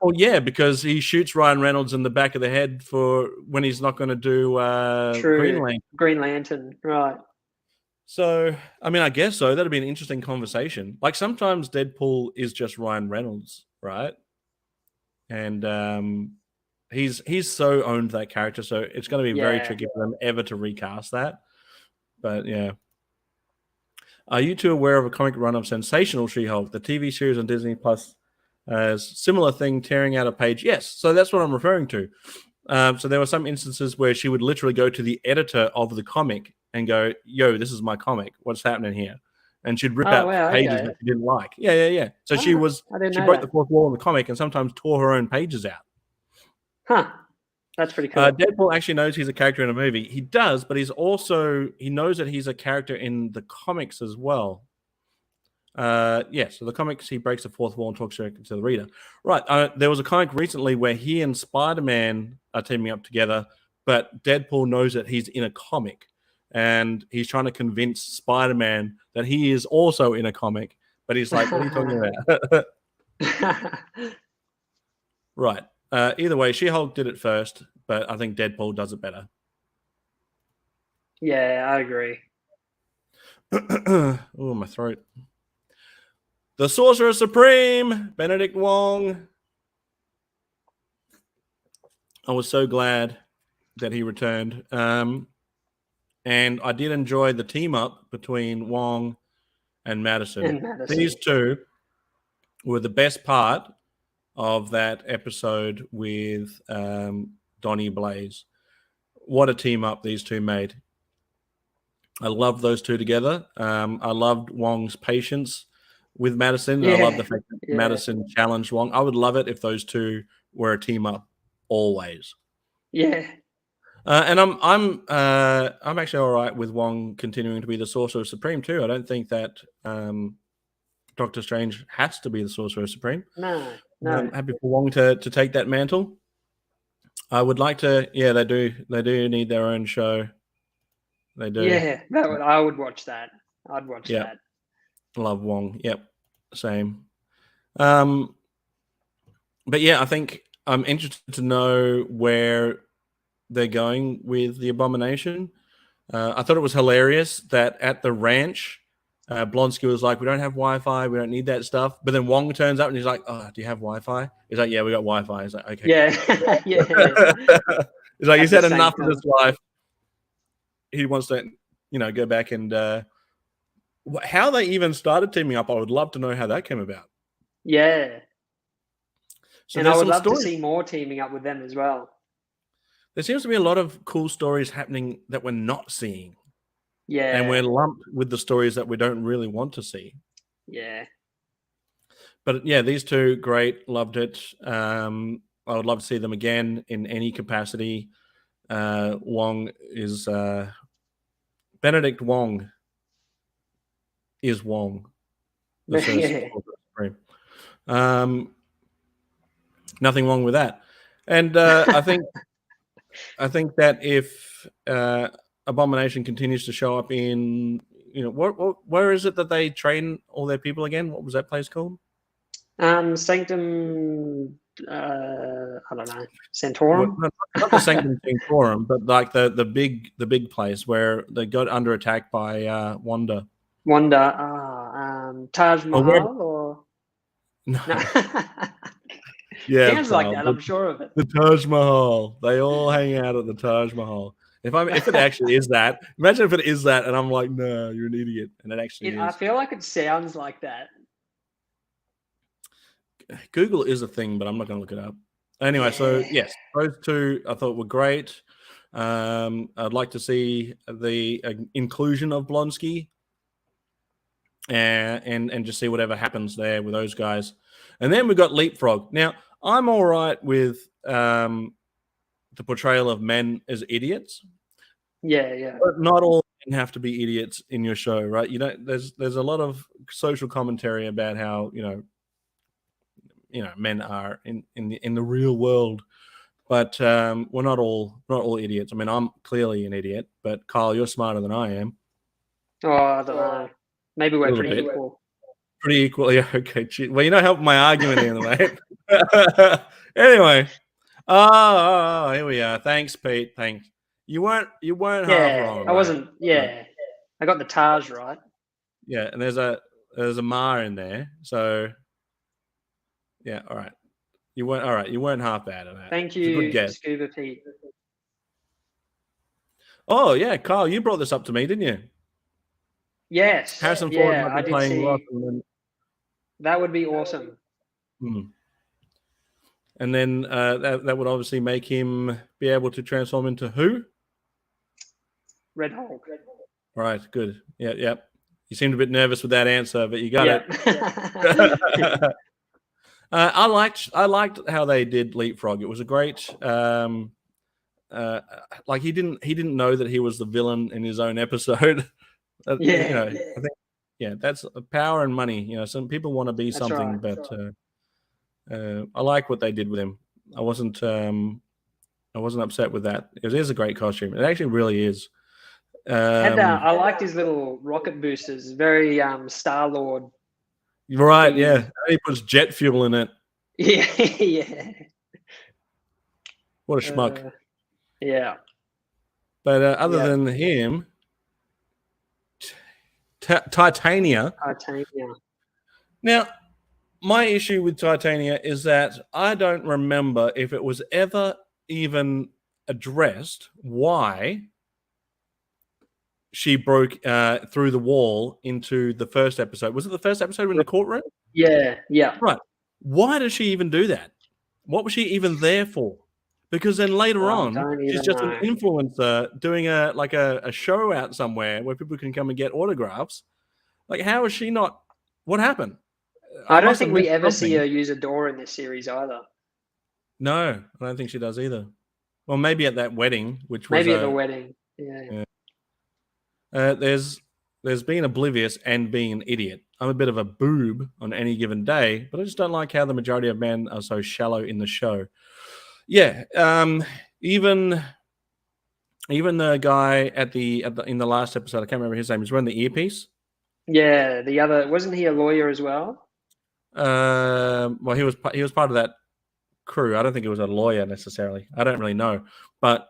[SPEAKER 2] Well, yeah, because he shoots Ryan Reynolds in the back of the head for when he's not going to do
[SPEAKER 3] Green Lantern, right.
[SPEAKER 2] So, I mean, I guess so. That'd be an interesting conversation. Like, sometimes Deadpool is just Ryan Reynolds, right? And he's so owned that character, so it's going to be very tricky for them ever to recast that. But, yeah. Are you two aware of a comic run of Sensational She-Hulk, the TV series on Disney Plus? Similar thing, tearing out a page. Yes, so that's what I'm referring to. So there were some instances where she would literally go to the editor of the comic and go, yo, this is my comic. What's happening here? And she'd rip out pages that she didn't like. Yeah. So she broke the fourth wall in the comic and sometimes tore her own pages out.
[SPEAKER 3] Huh. That's pretty cool.
[SPEAKER 2] Deadpool actually knows he's a character in a movie. He does, but he knows that he's a character in the comics as well. So the comics, he breaks the fourth wall and talks to the reader. Right. There was a comic recently where he and Spider-Man are teaming up together, but Deadpool knows that he's in a comic and he's trying to convince Spider-Man that he is also in a comic, but he's like, what are you talking about? Right. Either way, She-Hulk did it first, but I think Deadpool does it better.
[SPEAKER 3] Yeah, I agree.
[SPEAKER 2] Oh, my throat. The Sorcerer Supreme, Benedict Wong. I was so glad that he returned. And I did enjoy the team up between Wong and Madison. These two were the best part of that episode with Donnie Blaze. What a team up these two made. I loved those two together. I loved Wong's patience with Madison. I love the fact that Madison challenged Wong. I would love it if those two were a team up always.
[SPEAKER 3] Yeah.
[SPEAKER 2] And I'm actually all right with Wong continuing to be the Sorcerer Supreme too. I don't think that Doctor Strange has to be the Sorcerer Supreme.
[SPEAKER 3] No.
[SPEAKER 2] I'm happy for Wong to take that mantle. I would like to. Yeah, they do need their own show. They do.
[SPEAKER 3] Yeah, I would watch that. I'd watch that.
[SPEAKER 2] Love Wong. Yep. Same. But yeah, I think I'm interested to know where they're going with the Abomination. I thought it was hilarious that at the ranch, Blonsky was like, we don't have Wi-Fi. We don't need that stuff. But then Wong turns up and he's like, oh, do you have Wi-Fi? He's like, yeah, we got Wi-Fi. He's like, okay.
[SPEAKER 3] Yeah. Yeah.
[SPEAKER 2] He's like, he's had enough of this life. He wants to, go back and how they even started teaming up, I would love to know how that came about.
[SPEAKER 3] Yeah.
[SPEAKER 2] So
[SPEAKER 3] and I would love to see more teaming up with them as well.
[SPEAKER 2] There seems to be a lot of cool stories happening that we're not seeing.
[SPEAKER 3] Yeah.
[SPEAKER 2] And we're lumped with the stories that we don't really want to see.
[SPEAKER 3] Yeah.
[SPEAKER 2] But yeah, these two, great. Loved it. I would love to see them again in any capacity. Wong is... Benedict Wong is Wong. The nothing wrong with that. And I think that if Abomination continues to show up in, where is it that they train all their people again? What was that place called?
[SPEAKER 3] Sanctum. I don't know. Santorum.
[SPEAKER 2] Well, not the Sanctum Sanctorum, but like the big place where they got under attack by Wanda.
[SPEAKER 3] Taj Mahal or
[SPEAKER 2] no.
[SPEAKER 3] Yeah, sounds like that. I'm sure of it.
[SPEAKER 2] The Taj Mahal. They all hang out at the Taj Mahal. If it actually is that, imagine if it is that, and I'm like, no, you're an idiot, and it actually is.
[SPEAKER 3] I feel like it sounds like that.
[SPEAKER 2] Google is a thing, but I'm not going to look it up. Anyway, so yes, those two I thought were great. I'd like to see the inclusion of Blonsky, and just see whatever happens there with those guys. And then we got Leapfrog. Now, I'm all right with the portrayal of men as idiots.
[SPEAKER 3] Yeah.
[SPEAKER 2] But not all men have to be idiots in your show, right? There's a lot of social commentary about how men are in the real world, but we're not all idiots. I mean, I'm clearly an idiot, but Kyle, you're smarter than I am.
[SPEAKER 3] Oh, I don't know. Maybe we're pretty equal.
[SPEAKER 2] Pretty equal, yeah. Okay, well, you're not helping my argument here, mate. Anyway, here we are. Thanks, Pete. Thanks. You weren't half wrong.
[SPEAKER 3] I wasn't. Yeah, I got the Taj right.
[SPEAKER 2] Yeah, and there's a Ma in there, so. Yeah, all right. You weren't half bad at that.
[SPEAKER 3] Thank you, Scuba Pete.
[SPEAKER 2] Oh yeah, Kyle, you brought this up to me, didn't you?
[SPEAKER 3] Yes.
[SPEAKER 2] Harrison Ford might be playing rock.
[SPEAKER 3] That would be awesome.
[SPEAKER 2] And then that would obviously make him be able to transform into who? Red Hulk. All right, good. Yeah. You seemed a bit nervous with that answer, but you got it. I liked how they did Leapfrog. It was a great. Like he didn't know that he was the villain in his own episode. I think that's power and money. Some people want to be something, but I like what they did with him. I wasn't upset with that. It is a great costume. It actually really is.
[SPEAKER 3] I liked his little rocket boosters. Very Star-Lord.
[SPEAKER 2] Right, yeah. He puts jet fuel in it.
[SPEAKER 3] Yeah.
[SPEAKER 2] What a schmuck.
[SPEAKER 3] Yeah.
[SPEAKER 2] But other than him, Titania. Now, my issue with Titania is that I don't remember if it was ever even addressed why she broke through the wall into the first episode. Was it the first episode in the courtroom?
[SPEAKER 3] Yeah.
[SPEAKER 2] Right. Why does she even do that? What was she even there for? Because then later on, she's just an influencer doing a show out somewhere where people can come and get autographs. Like, how is she not? What happened?
[SPEAKER 3] I don't think we ever see her use a door in this series either.
[SPEAKER 2] No, I don't think she does either. Well, maybe at that wedding, which was
[SPEAKER 3] maybe at the wedding. Yeah.
[SPEAKER 2] There's being oblivious and being an idiot. I'm a bit of a boob on any given day, but I just don't like how the majority of men are so shallow in the show. Yeah, even the guy in the last episode, I can't remember his name. He's wearing the earpiece.
[SPEAKER 3] Yeah, the other wasn't he a lawyer as well?
[SPEAKER 2] Well, he was part of that crew. I don't think he was a lawyer necessarily. I don't really know, but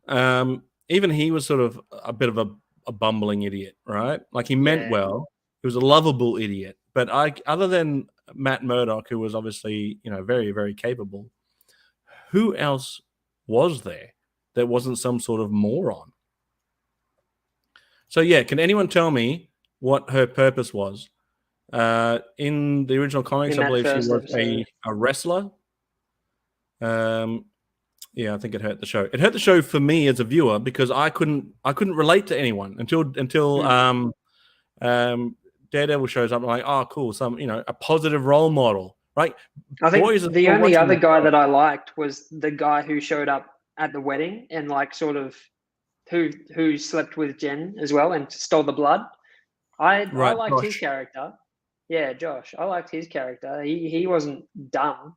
[SPEAKER 2] even he was sort of a bit of a bumbling idiot, right? Like he meant well. He was a lovable idiot, but other than Matt Murdock, who was obviously very, very capable, who else was there that wasn't some sort of moron? So yeah, can anyone tell me what her purpose was. In the original comics, I believe she was a wrestler. Yeah, I think it hurt the show. It hurt the show for me as a viewer because I couldn't relate to anyone until Daredevil shows up. I'm like, oh, cool, a positive role model, right?
[SPEAKER 3] I think the only other guy that I liked was the guy who showed up at the wedding and like sort of who slept with Jen as well and stole the blood. I liked his character. Yeah, Josh. I liked his character. He wasn't dumb.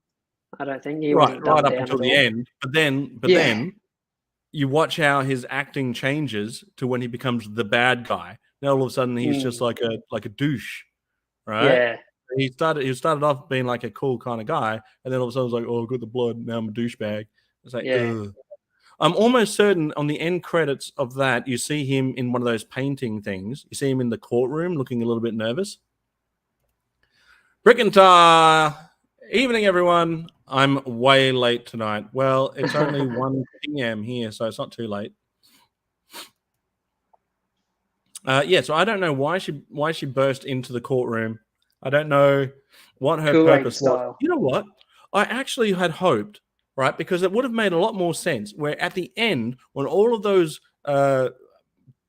[SPEAKER 3] I don't think he wasn't dumb
[SPEAKER 2] up until the end. But then you watch how his acting changes to when he becomes the bad guy. Now all of a sudden he's just like a douche, right?
[SPEAKER 3] Yeah.
[SPEAKER 2] He started off being like a cool kind of guy, and then all of a sudden he's like, oh, I got the blood. Now I'm a douchebag. It's like, ugh. I'm almost certain on the end credits of that, you see him in one of those painting things. You see him in the courtroom looking a little bit nervous. Brickentar. Evening, everyone. I'm way late tonight. Well, it's only 1 p.m. here, so it's not too late. So I don't know why she burst into the courtroom. I don't know what her purpose was. You know what? I actually had hoped, right, because it would have made a lot more sense where at the end, when all of those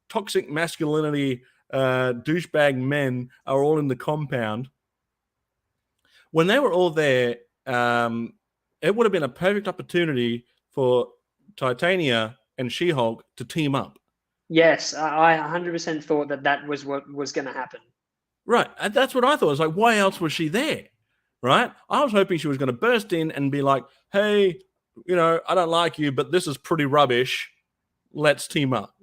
[SPEAKER 2] toxic masculinity douchebag men are all in the compound, when they were all there, it would have been a perfect opportunity for Titania and She-Hulk to team up.
[SPEAKER 3] Yes, I 100% thought that was what was going to happen.
[SPEAKER 2] Right, that's what I thought. It's like, why else was she there? Right? I was hoping she was going to burst in and be like, hey, I don't like you, but this is pretty rubbish. Let's team up.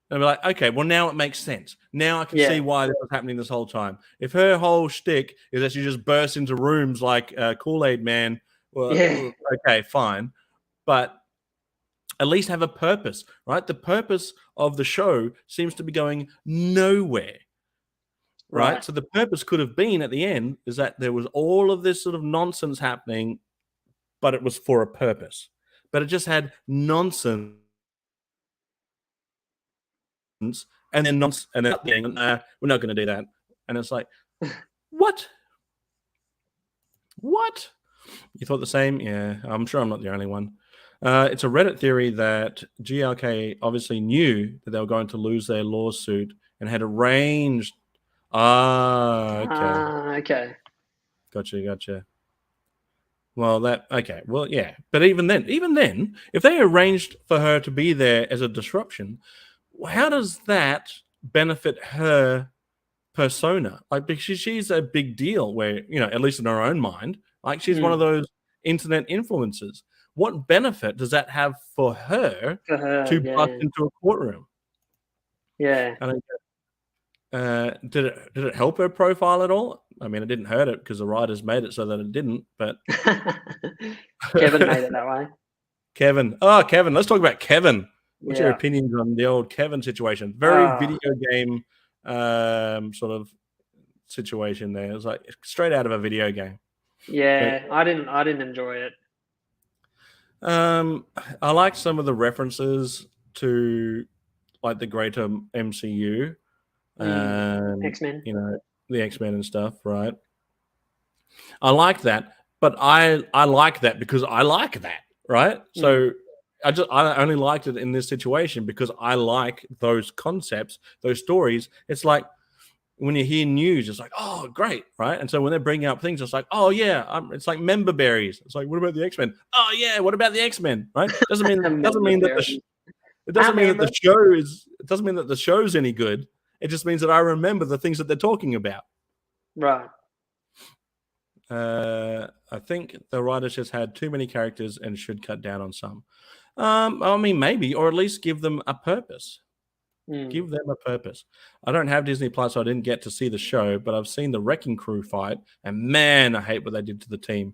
[SPEAKER 2] And be like, okay, well, now it makes sense. Now I can see why this was happening this whole time. If her whole shtick is that she just bursts into rooms like Kool-Aid Man, well, okay, fine. But at least have a purpose, right? The purpose of the show seems to be going nowhere, right? So the purpose could have been at the end is that there was all of this sort of nonsense happening, but it was for a purpose. But it just had nonsense. And then nonsense, and then we're not going to do that. And it's like, what? You thought the same? Yeah, I'm sure I'm not the only one. It's a Reddit theory that GLK obviously knew that they were going to lose their lawsuit and had arranged.
[SPEAKER 3] Okay.
[SPEAKER 2] Gotcha. Well, yeah. But even then, if they arranged for her to be there as a disruption, how does that benefit her persona? Like, because she's a big deal where, at least in her own mind, like she's one of those internet influencers. What benefit does that have for her to bust into a courtroom?
[SPEAKER 3] Yeah.
[SPEAKER 2] Did it help her profile at all? I mean, it didn't hurt it because the writers made it so that it didn't, but
[SPEAKER 3] Kevin made it that way.
[SPEAKER 2] Kevin. Let's talk about Kevin. What's your opinions on the old Kevin situation? Very video game sort of situation there. It was like straight out of a video game.
[SPEAKER 3] Yeah, but I didn't enjoy it.
[SPEAKER 2] I like some of the references to like the greater MCU.
[SPEAKER 3] X-Men.
[SPEAKER 2] The X-Men and stuff, right? I like that, but I like that because I like that, right? So I only liked it in this situation because I like those concepts, those stories. It's like when you hear news, it's like, oh, great, right? And so when they're bringing up things, it's like, oh yeah, it's like member berries. It's like, what about the X-Men? Oh yeah, what about the X-Men? Right? It doesn't mean that the show's any good. It just means that I remember the things that they're talking about.
[SPEAKER 3] Right.
[SPEAKER 2] I think the writers just had too many characters and should cut down on some. I mean, maybe, or at least give them a purpose. Give them a purpose. I don't have Disney Plus, so I didn't get to see the show, but I've seen the Wrecking Crew fight, and man, I hate what they did to the team.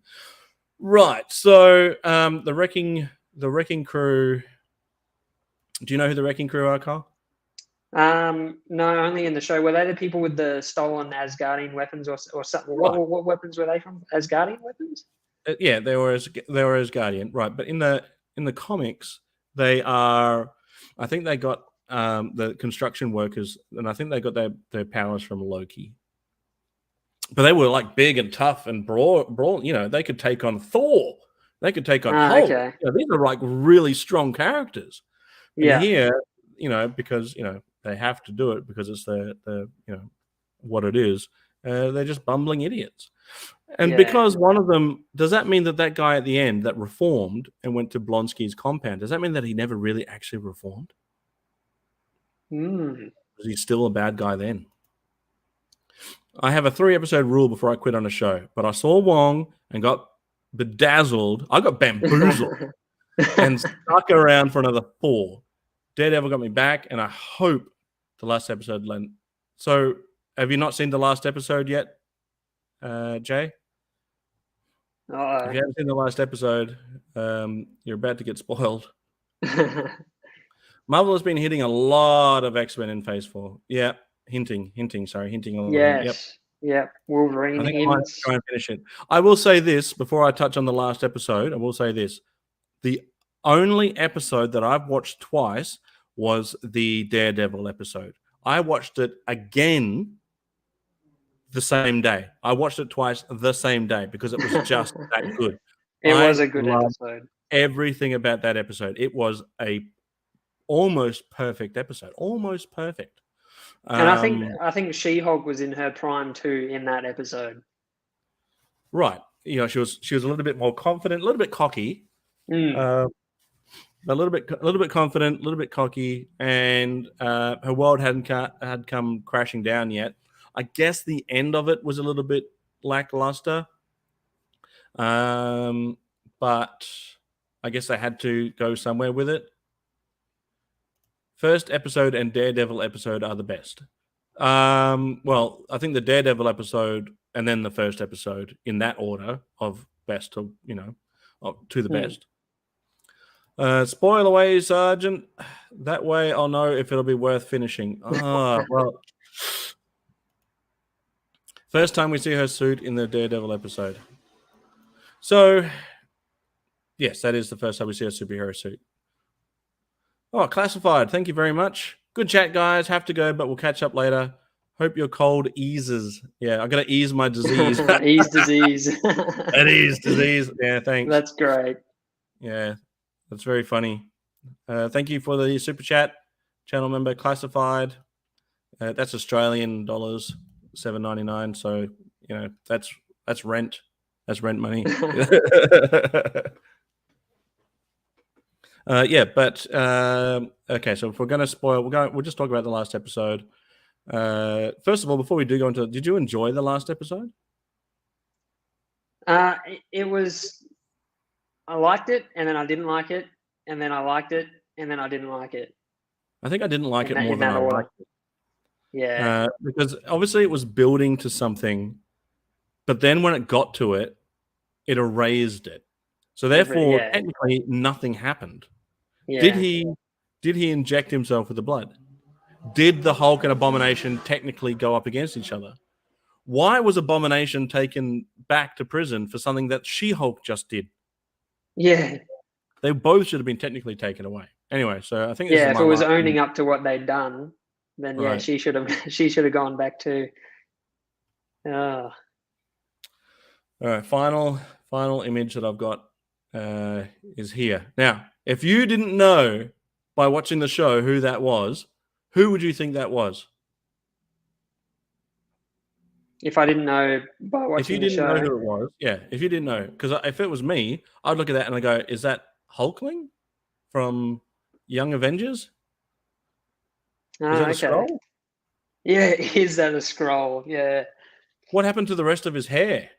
[SPEAKER 2] Right. So the Wrecking Crew. Do you know who the Wrecking Crew are, Carl?
[SPEAKER 3] No, only in the show. Were they the people with the stolen Asgardian weapons or something? Right. What weapons were they from? Asgardian weapons?
[SPEAKER 2] Yeah, they were Asgardian, right? But in the comics, they are. I think they got the construction workers, and I think they got their powers from Loki. But they were like big and tough and brawl. You know, they could take on Thor. They could take on Hulk.
[SPEAKER 3] Okay.
[SPEAKER 2] You know, these are like really strong characters. And here, you know, because you know they have to do it because it's the you know what it is. They're just bumbling idiots. And because one of them, does that mean that guy at the end that reformed and went to Blonsky's compound, does that mean that he never really actually reformed? Was he still a bad guy then? I have a 3-episode rule before I quit on a show, but I saw Wong and got bedazzled. I got bamboozled and stuck around for another 4. Daredevil got me back, and I hope the last episode lent. So, have you not seen the last episode yet, Jay? If you haven't seen the last episode, you're about to get spoiled. Marvel has been hitting a lot of X-Men in Phase 4. Yeah, hinting a lot.
[SPEAKER 3] Yes. Yep. Wolverine.
[SPEAKER 2] I think I might try and finish it. I will say this before I touch on the last episode. I will say this: the only episode that I've watched twice was the Daredevil episode. I watched it again the same day. I watched it twice the same day because it was just that good.
[SPEAKER 3] It was a good episode.
[SPEAKER 2] Everything about that episode. It was a almost perfect episode. Almost perfect.
[SPEAKER 3] And I think She-Hulk was in her prime too in that episode.
[SPEAKER 2] Right. You know, she was a little bit more confident, a little bit cocky. A little bit confident, a little bit cocky, and her world hadn't come crashing down yet. I guess the end of it was a little bit lackluster, but I guess they had to go somewhere with it. First episode and Daredevil episode are the best. Well, I think the Daredevil episode and then the first episode in that order of best to to the best. Spoil away, Sergeant. That way I'll know if it'll be worth finishing. Well. First time we see her suit in the Daredevil episode. So, yes, that is the first time we see a superhero suit. Oh, Classified. Thank you very much. Good chat, guys. Have to go, but we'll catch up later. Hope your cold eases. Yeah, I got to ease my disease.
[SPEAKER 3] Ease disease.
[SPEAKER 2] It is disease. Yeah, thanks.
[SPEAKER 3] That's great.
[SPEAKER 2] Yeah, that's very funny. Thank you for the super chat, channel member Classified. That's Australian dollars, $7.99. So that's rent. That's rent money. Okay. So if we're going to spoil, we'll just talk about the last episode. First of all, before we do go into, did you enjoy the last episode?
[SPEAKER 3] It was. I liked it, and then I didn't like it, and then I liked it, and then I didn't like it.
[SPEAKER 2] I think I didn't like it more than I liked it.
[SPEAKER 3] Yeah.
[SPEAKER 2] Because obviously it was building to something, but then when it got to it, it erased it. So therefore, technically, nothing happened. Yeah. Did he inject himself with the blood? Did the Hulk and Abomination technically go up against each other? Why was Abomination taken back to prison for something that She-Hulk just did?
[SPEAKER 3] Yeah.
[SPEAKER 2] They both should have been technically taken away. Anyway, so I think
[SPEAKER 3] if it was owning up to what they'd done, then right. She should have gone back too. All
[SPEAKER 2] right, final image that I've got is here. Now, if you didn't know by watching the show who that was, who would you think that was?
[SPEAKER 3] If I didn't know by watching the show.
[SPEAKER 2] If you didn't know who it was, if you didn't know, because if it was me, I'd look at that and I go, is that Hulkling from Young Avengers? Is that a Skrull?
[SPEAKER 3] Yeah, is that a Skrull? Yeah.
[SPEAKER 2] What happened to the rest of his hair?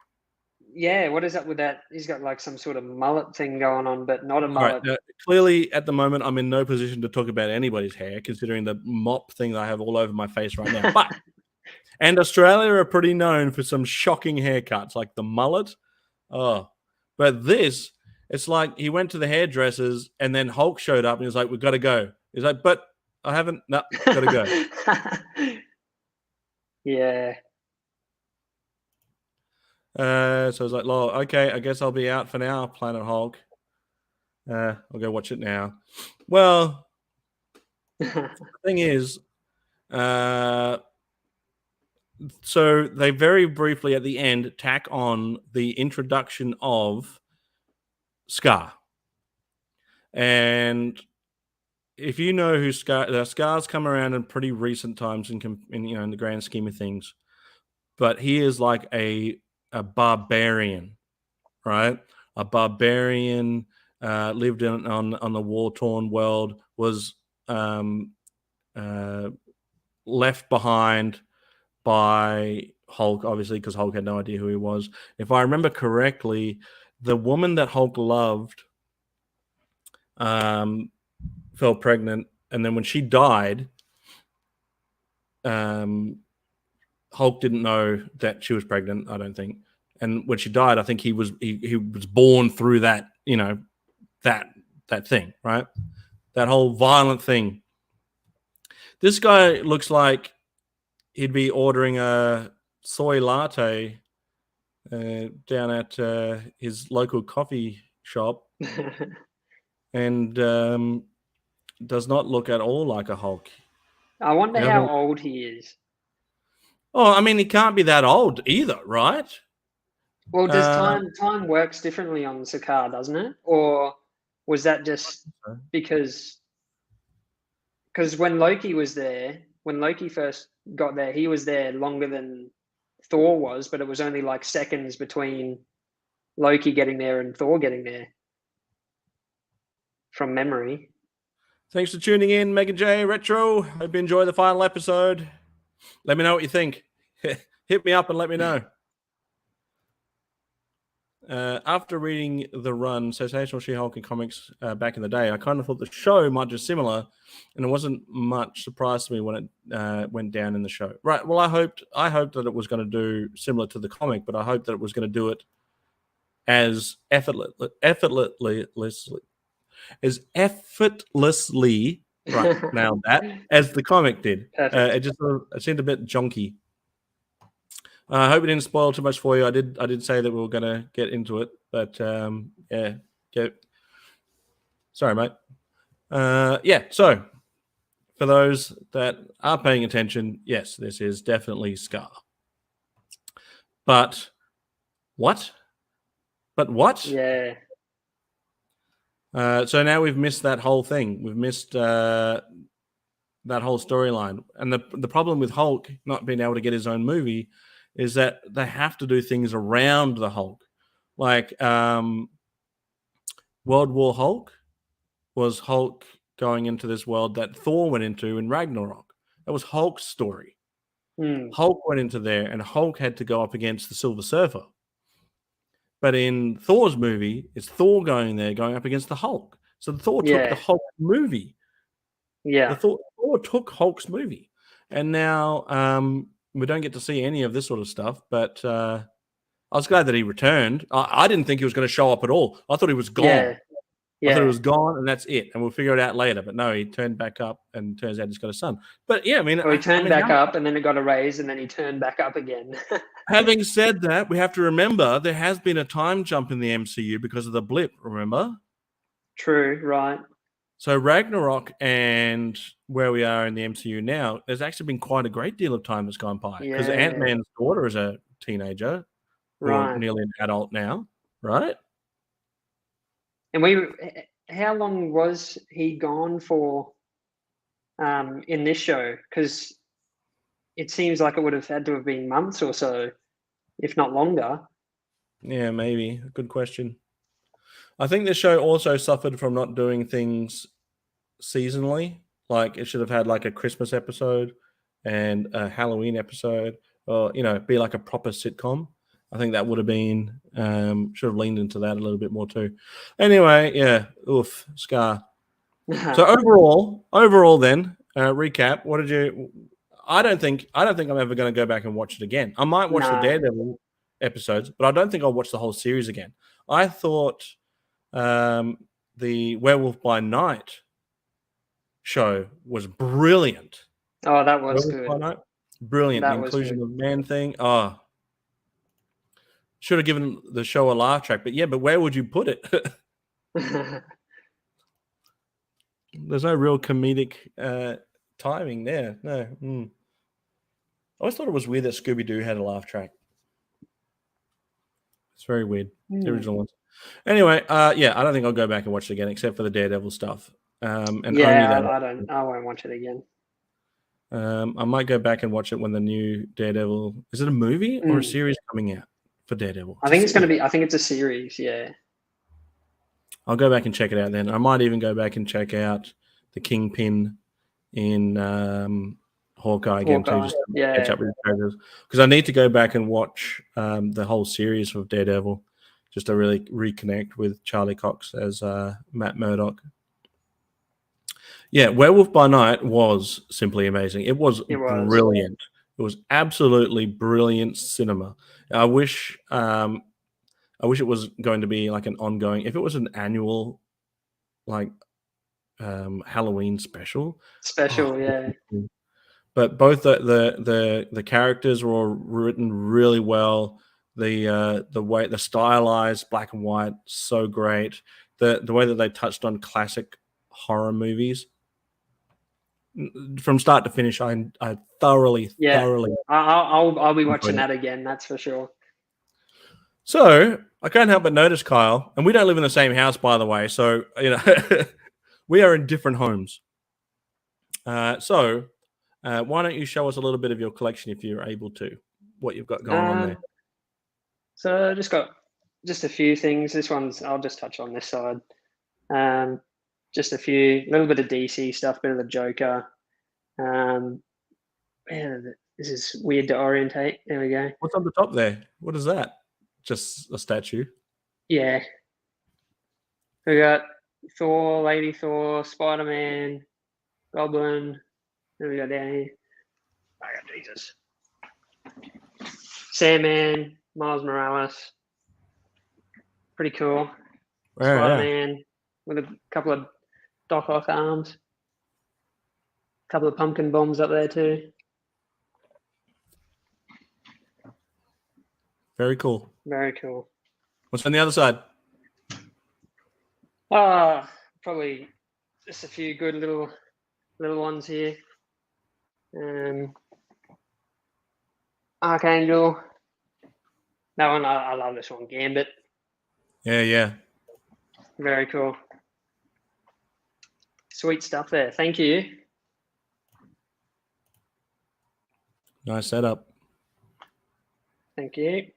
[SPEAKER 3] Yeah, what is up with that? He's got like some sort of mullet thing going on, but not a mullet.
[SPEAKER 2] Right, clearly, at the moment, I'm in no position to talk about anybody's hair, considering the mop thing that I have all over my face right now. But and Australia are pretty known for some shocking haircuts, like the mullet. Oh, but this, it's like he went to the hairdressers, and then Hulk showed up, and he's like, "We've got to go." He's like, "But I haven't. No, got to go."
[SPEAKER 3] Yeah.
[SPEAKER 2] So I was like, "Lol, okay, I guess I'll be out for now, Planet Hulk. I'll go watch it now." Well, The thing is, so they very briefly at the end tack on the introduction of Scar. And if you know who Scar's come around in pretty recent times in the grand scheme of things, but he is like a barbarian, right? A barbarian, lived on the war-torn world, was left behind by Hulk, obviously, because Hulk had no idea who he was. If I remember correctly, the woman that Hulk loved fell pregnant, and then when she died, Hulk didn't know that she was pregnant, I don't think. And when she died, I think he was born through that, that thing, right? That whole violent thing. This guy looks like he'd be ordering a soy latte down at his local coffee shop, and does not look at all like a Hulk.
[SPEAKER 3] I wonder how old he is.
[SPEAKER 2] Oh, I mean, he can't be that old either, right?
[SPEAKER 3] Well, does time works differently on Sakaar, doesn't it? Or was that just because when Loki was there, when Loki first got there, he was there longer than Thor was, but it was only like seconds between Loki getting there and Thor getting there, from memory.
[SPEAKER 2] Thanks for tuning in, Mega J Retro. Hope you enjoy the final episode. Let me know what you think. Hit me up and let me know. After reading the run, Sensational She-Hulk and comics back in the day, I kind of thought the show might be similar, and it wasn't much surprise to me when it went down in the show. Right. Well, I hoped that it was going to do similar to the comic, but I hoped that it was going to do it as effortlessly, right now that as the comic did. It seemed a bit jonky. I hope it didn't spoil too much for you. I did say that we were going to get into it, but sorry, mate. So for those that are paying attention, yes, this is definitely Scar. But what?
[SPEAKER 3] Yeah.
[SPEAKER 2] So now we've missed that whole thing. We've missed that whole storyline. And the problem with Hulk not being able to get his own movie is that they have to do things around the Hulk. Like World War Hulk was Hulk going into this world that Thor went into in Ragnarok. That was Hulk's story. Hulk went into there, and Hulk had to go up against the Silver Surfer. But in Thor's movie, it's Thor going up against the Hulk. So Thor took the Hulk movie.
[SPEAKER 3] Yeah.
[SPEAKER 2] Thor took Hulk's movie. And now we don't get to see any of this sort of stuff, but I was glad that he returned. I didn't think he was going to show up at all. I thought he was gone.
[SPEAKER 3] Yeah.
[SPEAKER 2] I thought he was gone, and that's it. And we'll figure it out later. But no, he turned back up, and turns out he's got a son. But yeah, I mean...
[SPEAKER 3] he turned back up, and then it got a raise, and then he turned back up again.
[SPEAKER 2] Having said that, we have to remember there has been a time jump in the MCU because of the blip, remember?
[SPEAKER 3] True, right.
[SPEAKER 2] So Ragnarok and where we are in the MCU now, there's actually been quite a great deal of time that's gone by. Because Ant-Man's daughter is a teenager, or nearly an adult now, right?
[SPEAKER 3] And how long was he gone for in this show? Because it seems like it would have had to have been months or so, if not longer.
[SPEAKER 2] Yeah, maybe. Good question. I think this show also suffered from not doing things seasonally. Like it should have had like a Christmas episode and a Halloween episode, or be like a proper sitcom. I think that would have been should have leaned into that a little bit more too. Anyway, yeah, Scar. So overall, then recap. What did you? I don't think I'm ever going to go back and watch it again. I might watch the Daredevil episodes, but I don't think I'll watch the whole series again. I thought the Werewolf by Night show was brilliant.
[SPEAKER 3] Oh, that was
[SPEAKER 2] Werewolf
[SPEAKER 3] good.
[SPEAKER 2] By Night, brilliant. The inclusion of man thing. Oh, should have given the show a laugh track. But where would you put it? There's no real comedic timing there. No. I always thought it was weird that Scooby-Doo had a laugh track. It's very weird. The original ones. Anyway, yeah, I don't think I'll go back and watch it again, except for the Daredevil stuff. And
[SPEAKER 3] yeah, I won't watch it again.
[SPEAKER 2] I might go back and watch it when the new Daredevil. Is it a movie or a series coming out for Daredevil?
[SPEAKER 3] I think it's going to be. I think it's a series. Yeah.
[SPEAKER 2] I'll go back and check it out then. I might even go back and check out the Kingpin in Hawkeye again too, just to catch up with the characters. Because I need to go back and watch the whole series of Daredevil just to really reconnect with Charlie Cox as Matt Murdock. Yeah, Werewolf by Night was simply amazing. It was brilliant. It was absolutely brilliant cinema. I wish it was going to be like an ongoing. If it was an annual, like Halloween special.
[SPEAKER 3] Yeah.
[SPEAKER 2] But both the characters were all written really well. The way the stylized black and white, so great. The way that they touched on classic horror movies from start to finish, I thoroughly.
[SPEAKER 3] I'll be watching that again. That's for sure.
[SPEAKER 2] So I can't help but notice, Kyle, and we don't live in the same house, by the way. So we are in different homes. So why don't you show us a little bit of your collection, if you're able to, what you've got going on there?
[SPEAKER 3] So I just got a few things. This one's I'll just touch on this side. Just a little bit of DC stuff, bit of the Joker. Man, this is weird to orientate. There we go.
[SPEAKER 2] What's on the top there? What is that? Just a statue?
[SPEAKER 3] Yeah. We got Thor, Lady Thor, Spider-Man, Goblin. Then we got down here. I got Jesus. Sandman, Miles Morales. Pretty cool. Spider-Man with a couple of Doc Ock arms. A couple of pumpkin bombs up there too.
[SPEAKER 2] Very cool.
[SPEAKER 3] Very cool.
[SPEAKER 2] What's on the other side?
[SPEAKER 3] Probably just a few good little ones here. Archangel. That one, I love this one. Gambit.
[SPEAKER 2] Yeah.
[SPEAKER 3] Very cool. Sweet stuff there. Thank you.
[SPEAKER 2] Nice setup.
[SPEAKER 3] Thank you.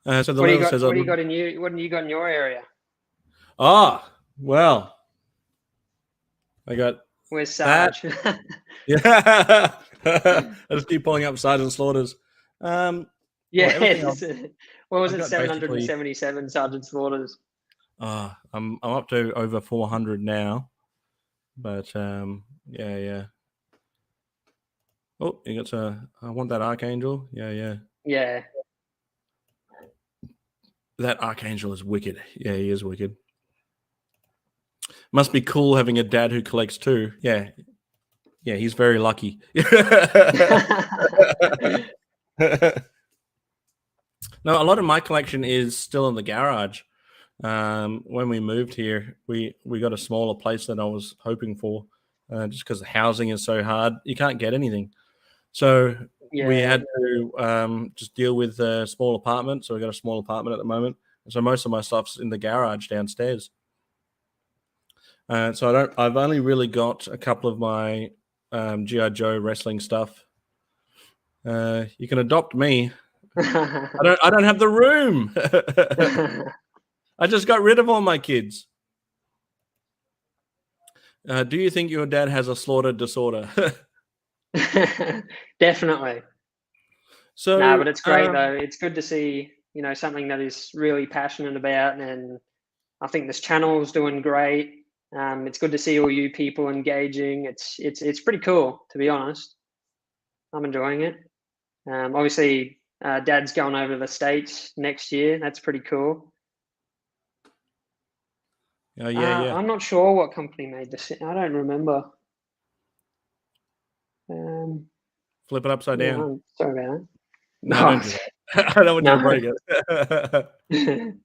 [SPEAKER 2] So the
[SPEAKER 3] what do you got in your area?
[SPEAKER 2] Well, I got.
[SPEAKER 3] Where's Sarge?
[SPEAKER 2] Yeah. I just keep pulling up Sergeant Slaughter's.
[SPEAKER 3] What was it? 777 Sergeant Slaughter's.
[SPEAKER 2] I'm up to over 400 now, but yeah. Oh, you got I want that Archangel. Yeah. That Archangel is wicked. Yeah, he is wicked. Must be cool having a dad who collects too. Yeah, he's very lucky. No, a lot of my collection is still in the garage. When we moved here, we got a smaller place than I was hoping for, just because the housing is so hard. You can't get anything. So we had to just deal with a small apartment. So we got a small apartment at the moment. So most of my stuff's in the garage downstairs. So I've only really got a couple of my G.I. Joe wrestling stuff. You can adopt me. I don't have the room. I just got rid of all my kids. Do you think your dad has a slaughter disorder?
[SPEAKER 3] Definitely.
[SPEAKER 2] So
[SPEAKER 3] but it's great though. It's good to see, something that is really passionate about, and I think this channel is doing great. It's good to see all you people engaging. It's pretty cool, to be honest. I'm enjoying it. Obviously, Dad's going over to the States next year. That's pretty cool.
[SPEAKER 2] Oh, yeah.
[SPEAKER 3] I'm not sure what company made this. I don't remember.
[SPEAKER 2] Flip it upside down.
[SPEAKER 3] No, sorry about that.
[SPEAKER 2] No, don't do that. I don't want you to break it.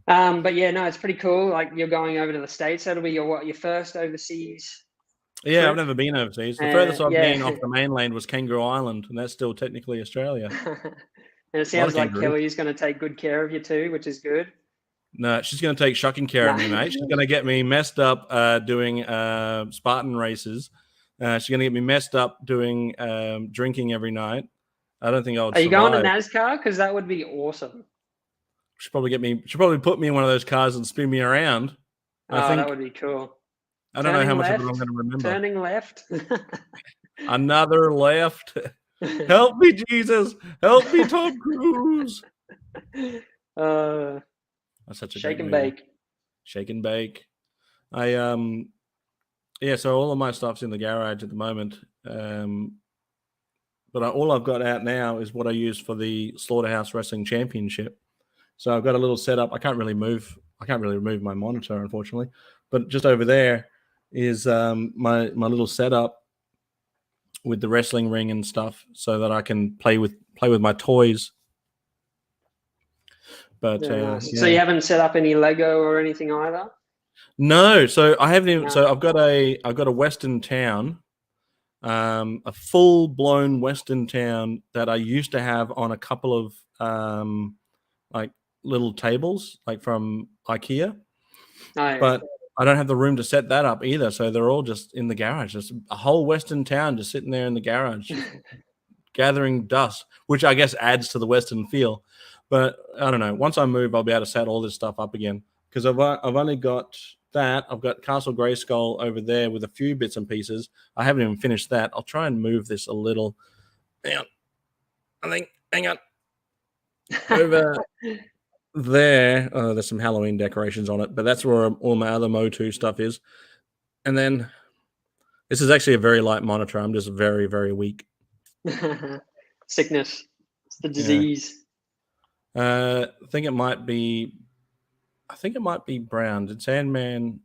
[SPEAKER 3] But yeah, no, it's pretty cool. Like you're going over to the States. That'll be your first overseas.
[SPEAKER 2] Yeah,
[SPEAKER 3] trip?
[SPEAKER 2] I've never been overseas. The furthest I've
[SPEAKER 3] yeah.
[SPEAKER 2] been off the mainland was Kangaroo Island, and that's still technically Australia.
[SPEAKER 3] And it sounds like Kelly's going to take good care of you too, which is good.
[SPEAKER 2] No, she's going to take shocking care of me, mate. She's going to get me messed up doing Spartan races. She's going to get me messed up doing drinking every night. I don't think I would.
[SPEAKER 3] Are you going to NASCAR? Because that would be awesome.
[SPEAKER 2] She'll probably put me in one of those cars and spin me around.
[SPEAKER 3] I think that would be cool.
[SPEAKER 2] I don't know how much of it I'm going to remember.
[SPEAKER 3] Turning left.
[SPEAKER 2] Another left. Help me, Jesus. Help me, Tom Cruise. That's such a
[SPEAKER 3] shake and bake.
[SPEAKER 2] Shake and bake. So all of my stuff's in the garage at the moment. But all I've got out now is what I use for the Slaughterhouse Wrestling Championship. So I've got a little setup. I can't really remove my monitor, unfortunately. But just over there is my little setup with the wrestling ring and stuff, so that I can play with my toys. But
[SPEAKER 3] nice. So you haven't set up any Lego or anything either?
[SPEAKER 2] No, so I haven't even. No. So I've got a Western town, a full blown Western town that I used to have on a couple of like little tables, like from IKEA. But I don't have the room to set that up either, so they're all just in the garage. Just a whole Western town just sitting there in the garage, gathering dust, which I guess adds to the Western feel. But I don't know. Once I move, I'll be able to set all this stuff up again, because I've only got that. I've got Castle Grayskull over there with a few bits and pieces. I haven't even finished that. I'll try and move this a little. Hang on. Over there. Oh, there's some Halloween decorations on it, but that's where all my other Motu stuff is. And then this is actually a very light monitor. I'm just very, very weak.
[SPEAKER 3] Sickness. It's the disease.
[SPEAKER 2] I think it might be brown. Did Sandman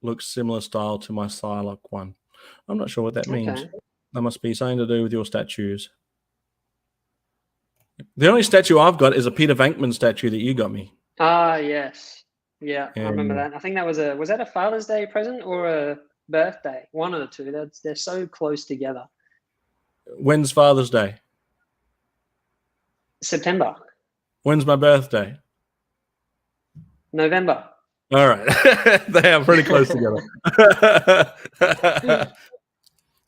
[SPEAKER 2] look similar style to my Psylocke one? I'm not sure what that means. That must be something to do with your statues. The only statue I've got is a Peter Venkman statue that you got me.
[SPEAKER 3] Yes. Yeah, I remember that. I think that was that a Father's Day present or a birthday? One of the two. They're so close together.
[SPEAKER 2] When's Father's Day?
[SPEAKER 3] September.
[SPEAKER 2] When's my birthday?
[SPEAKER 3] November.
[SPEAKER 2] All right. They are pretty close together.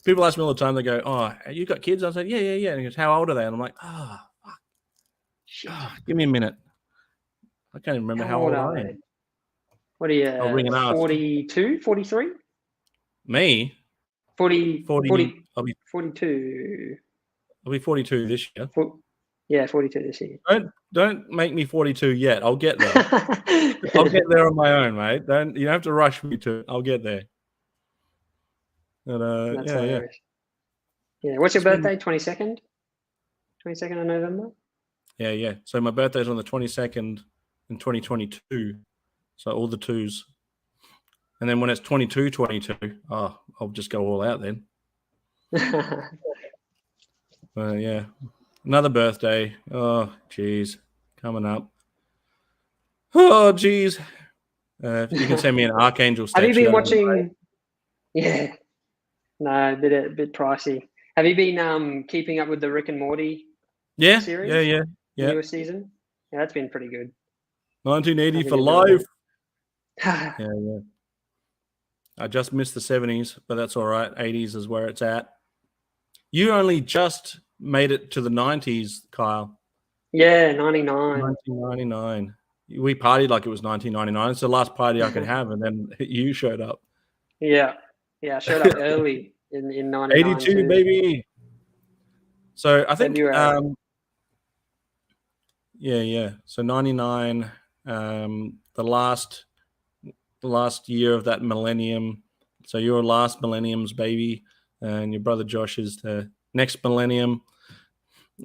[SPEAKER 2] People ask me all the time, they go, "Oh, you got kids?" I said, yeah. And he goes, "How old are they?" And I'm like, fuck. Give me a minute. I can't even remember how old I am.
[SPEAKER 3] What are you, 42, 43?
[SPEAKER 2] Me?
[SPEAKER 3] 40.
[SPEAKER 2] I'll be
[SPEAKER 3] 42.
[SPEAKER 2] I'll be 42 this year.
[SPEAKER 3] Yeah, 42 this year.
[SPEAKER 2] Don't make me 42 yet. I'll get there. I'll get there on my own, mate. You don't have to rush me to. I'll get there. But, yeah.
[SPEAKER 3] What's your birthday? 22nd? 22nd of November?
[SPEAKER 2] Yeah. So my birthday's on the 22nd in 2022. So all the twos. And then when it's 22, I'll just go all out then. Yeah. Another birthday. Oh, geez. Coming up. Oh, geez. If you can send me an Archangel statue.
[SPEAKER 3] Have you been watching? Yeah. No, a bit pricey. Have you been keeping up with the Rick and Morty series? Yeah. Newest season? Yeah, that's been pretty good.
[SPEAKER 2] 1980 for life. Yeah. I just missed the 70s, but that's all right. 80s is where it's at. You only just made it to the 90s, Kyle.
[SPEAKER 3] Yeah, 99.
[SPEAKER 2] 1999. We partied like it was 1999. It's the last party I could have, and then you showed up.
[SPEAKER 3] Yeah, I showed up early in 99.
[SPEAKER 2] 82, too. Baby. So I think, So 99, the last year of that millennium. So your last millennium's baby, and your brother Josh is the next millennium.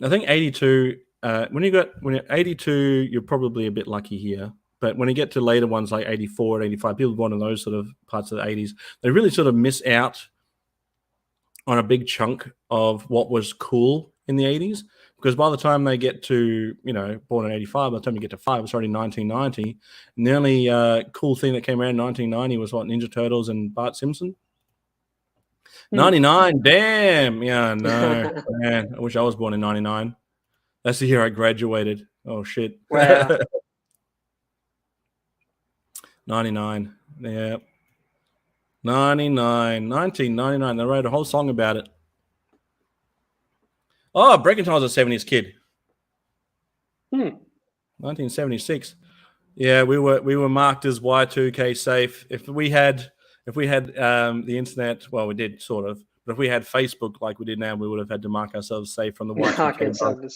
[SPEAKER 2] I think 82. When you're 82, you're probably a bit lucky here. But when you get to later ones like 84 and 85, people born in those sort of parts of the 80s, they really sort of miss out on a big chunk of what was cool in the 80s, because by the time they get to, born in 85, by the time you get to 5, it's already 1990. And the only cool thing that came around in 1990 was what, Ninja Turtles and Bart Simpson? 99, damn. Yeah, no, man, I wish I was born in 99. That's the year I graduated. Oh, shit.
[SPEAKER 3] Wow.
[SPEAKER 2] 99, yeah. 1999. They wrote a whole song about it. Oh, Breckenthal was a 70s kid. 1976. Yeah, we were marked as Y2K safe. If we had the internet, well, we did sort of, but if we had Facebook like we did now, we would have had to mark ourselves safe from the Y2K bug.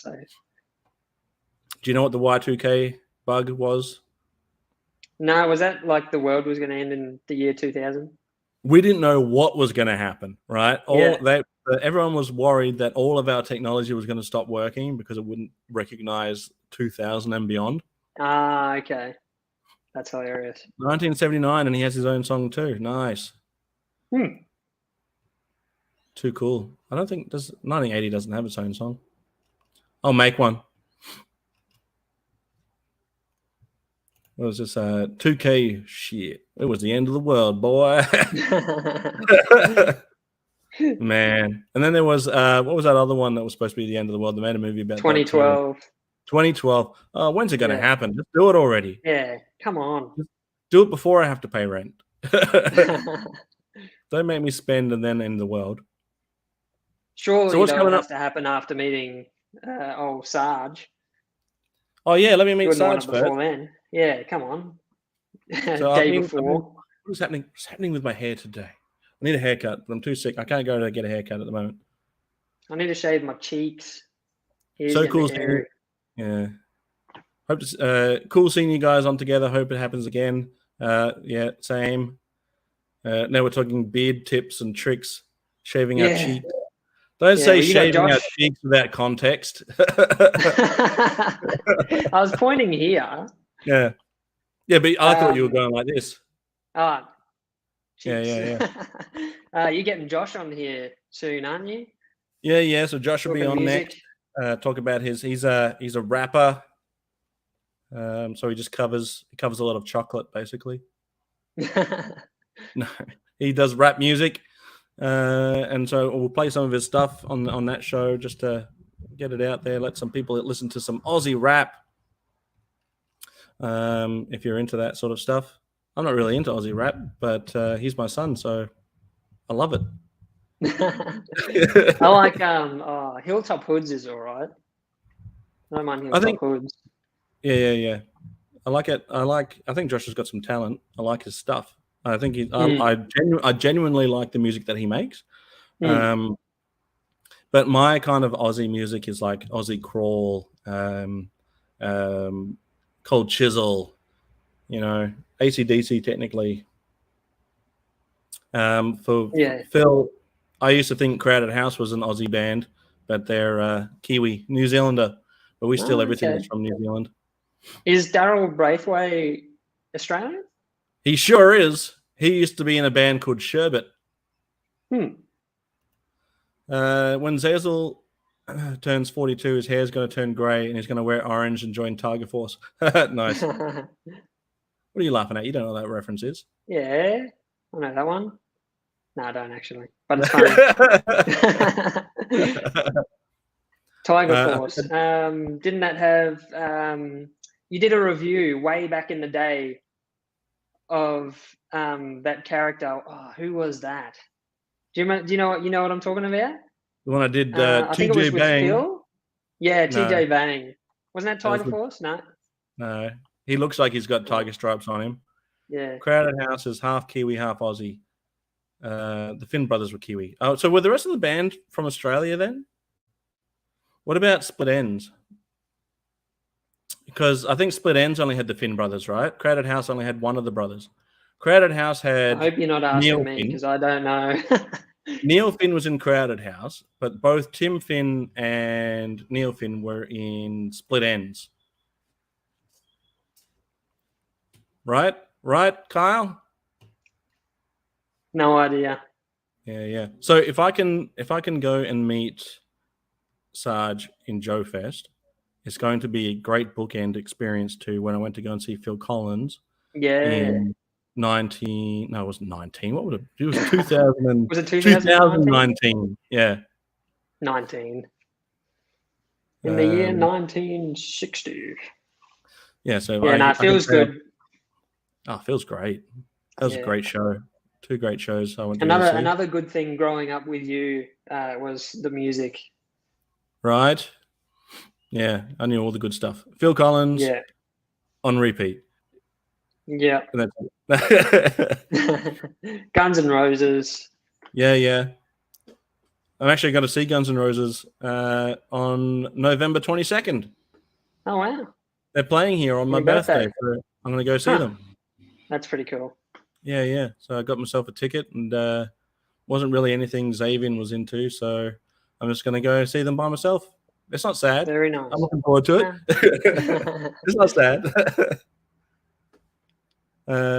[SPEAKER 2] Do you know what the Y2K bug was?
[SPEAKER 3] No, was that like the world was going to end in the year 2000?
[SPEAKER 2] We didn't know what was going to happen, right? Everyone was worried that all of our technology was going to stop working because it wouldn't recognize 2000 and beyond.
[SPEAKER 3] Ah, okay. That's hilarious.
[SPEAKER 2] 1979, and he has his own song too. Nice. Too cool. I don't think 1980 doesn't have its own song. I'll make one. What was this? 2K shit. It was the end of the world, boy. Man. And then there was what was that other one that was supposed to be the end of the world? They made a movie about
[SPEAKER 3] 2012.
[SPEAKER 2] 2012. Oh, when's it going to happen? Just do it already.
[SPEAKER 3] Yeah, come on.
[SPEAKER 2] Just do it before I have to pay rent. Don't make me spend and then end the world.
[SPEAKER 3] Surely so that has to happen after meeting old Sarge.
[SPEAKER 2] Oh, yeah, let me meet Sarge first.
[SPEAKER 3] Before then. Yeah, come on.
[SPEAKER 2] So
[SPEAKER 3] Day before.
[SPEAKER 2] What's happening with my hair today? I need a haircut, but I'm too sick. I can't go to get a haircut at the moment.
[SPEAKER 3] I need to shave my cheeks.
[SPEAKER 2] So cool seeing, yeah. Hope to, cool seeing you guys on together. Hope it happens again. Yeah, same. Now we're talking beard tips and tricks, shaving our cheeks. Don't say shaving our cheeks without context.
[SPEAKER 3] I was pointing here.
[SPEAKER 2] Yeah, but I thought you were going like this.
[SPEAKER 3] Oh,
[SPEAKER 2] yeah.
[SPEAKER 3] You're getting Josh on here soon, aren't you?
[SPEAKER 2] Yeah. So Josh will be on next. Talk about he's a rapper. So he just covers a lot of chocolate, basically. No, he does rap music, and so we'll play some of his stuff on that show just to get it out there. Let some people listen to some Aussie rap. If you're into that sort of stuff. I'm not really into Aussie rap, but he's my son, so I love it.
[SPEAKER 3] I like Hilltop Hoods is all right. I don't mind Hilltop Hoods.
[SPEAKER 2] Yeah. I like it. I think Josh has got some talent. I like his stuff. I think I genuinely like the music that he makes. But my kind of Aussie music is like Aussie crawl, Cold Chisel, AC/DC technically. For Phil, I used to think Crowded House was an Aussie band, but they're Kiwi, New Zealander. But we steal everything that's from New Zealand.
[SPEAKER 3] Is Daryl Braithwaite Australian?
[SPEAKER 2] He sure is. He used to be in a band called Sherbet. When Zazel turns 42, his hair's going to turn grey and he's going to wear orange and join Tiger Force. Nice. What are you laughing at? You don't know what that reference is.
[SPEAKER 3] Yeah, I know that one. No, I don't actually, but it's funny. Tiger Force. Didn't that have? You did a review way back in the day of that character. Oh, who was that? Do you know what I'm talking about?
[SPEAKER 2] The one I did.
[SPEAKER 3] I think it was with
[SPEAKER 2] Bang.
[SPEAKER 3] Phil. Yeah, TJ Bang. Wasn't that Tiger Force?
[SPEAKER 2] No. He looks like he's got tiger stripes on him.
[SPEAKER 3] Yeah.
[SPEAKER 2] Crowded House is half Kiwi, half Aussie. The Finn brothers were Kiwi. Oh, so were the rest of the band from Australia then? What about Split Ends? Because I think Split Ends only had the Finn brothers, right? Crowded House only had one of the brothers. Crowded House had.
[SPEAKER 3] I hope you're not asking me because I don't know.
[SPEAKER 2] Neil Finn was in Crowded House, but both Tim Finn and Neil Finn were in Split Ends. Right, Kyle?
[SPEAKER 3] No idea.
[SPEAKER 2] Yeah. So if I can go and meet Sarge in Joe Fest. It's going to be a great bookend experience to when I went to go and see Phil Collins.
[SPEAKER 3] Yeah.
[SPEAKER 2] In 19. No, it wasn't 19. What would it? It was 2000.
[SPEAKER 3] Was it 2019?
[SPEAKER 2] Yeah.
[SPEAKER 3] 19. In the year 1960.
[SPEAKER 2] Yeah. So
[SPEAKER 3] yeah, no, it feels good.
[SPEAKER 2] Oh, it feels great. That was a great show. 2 great shows. I went to
[SPEAKER 3] another good thing growing up with you was the music.
[SPEAKER 2] Right. Yeah, I knew all the good stuff. Phil Collins.
[SPEAKER 3] Yeah.
[SPEAKER 2] On repeat.
[SPEAKER 3] Yeah. Guns N' Roses.
[SPEAKER 2] Yeah. I'm actually going to see Guns N' Roses on November 22nd.
[SPEAKER 3] Oh, wow.
[SPEAKER 2] They're playing here on my birthday. So I'm going to go see them.
[SPEAKER 3] That's pretty cool.
[SPEAKER 2] Yeah. So I got myself a ticket and wasn't really anything Xavier was into. So I'm just going to go see them by myself. It's not sad.
[SPEAKER 3] Very nice.
[SPEAKER 2] I'm looking forward to it. It's not sad.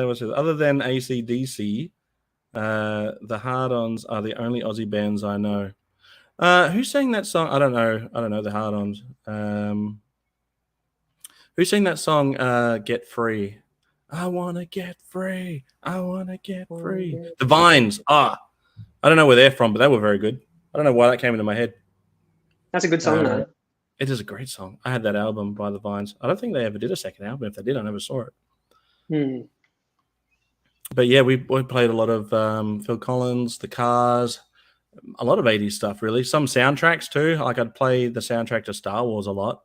[SPEAKER 2] What's it? Other than AC/DC, the Hard-Ons are the only Aussie bands I know. Who sang that song? I don't know the Hard-Ons. Who sang that song? Get Free. I wanna get free. I wanna get free. The Vines. I don't know where they're from, but they were very good. I don't know why that came into my head.
[SPEAKER 3] That's a good song, though.
[SPEAKER 2] It is a great song. I had that album by the Vines. I don't think they ever did a second album. If they did, I never saw it. But yeah, we played a lot of Phil Collins, The Cars, a lot of 80s stuff, really. Some soundtracks too. Like I'd play the soundtrack to Star Wars a lot.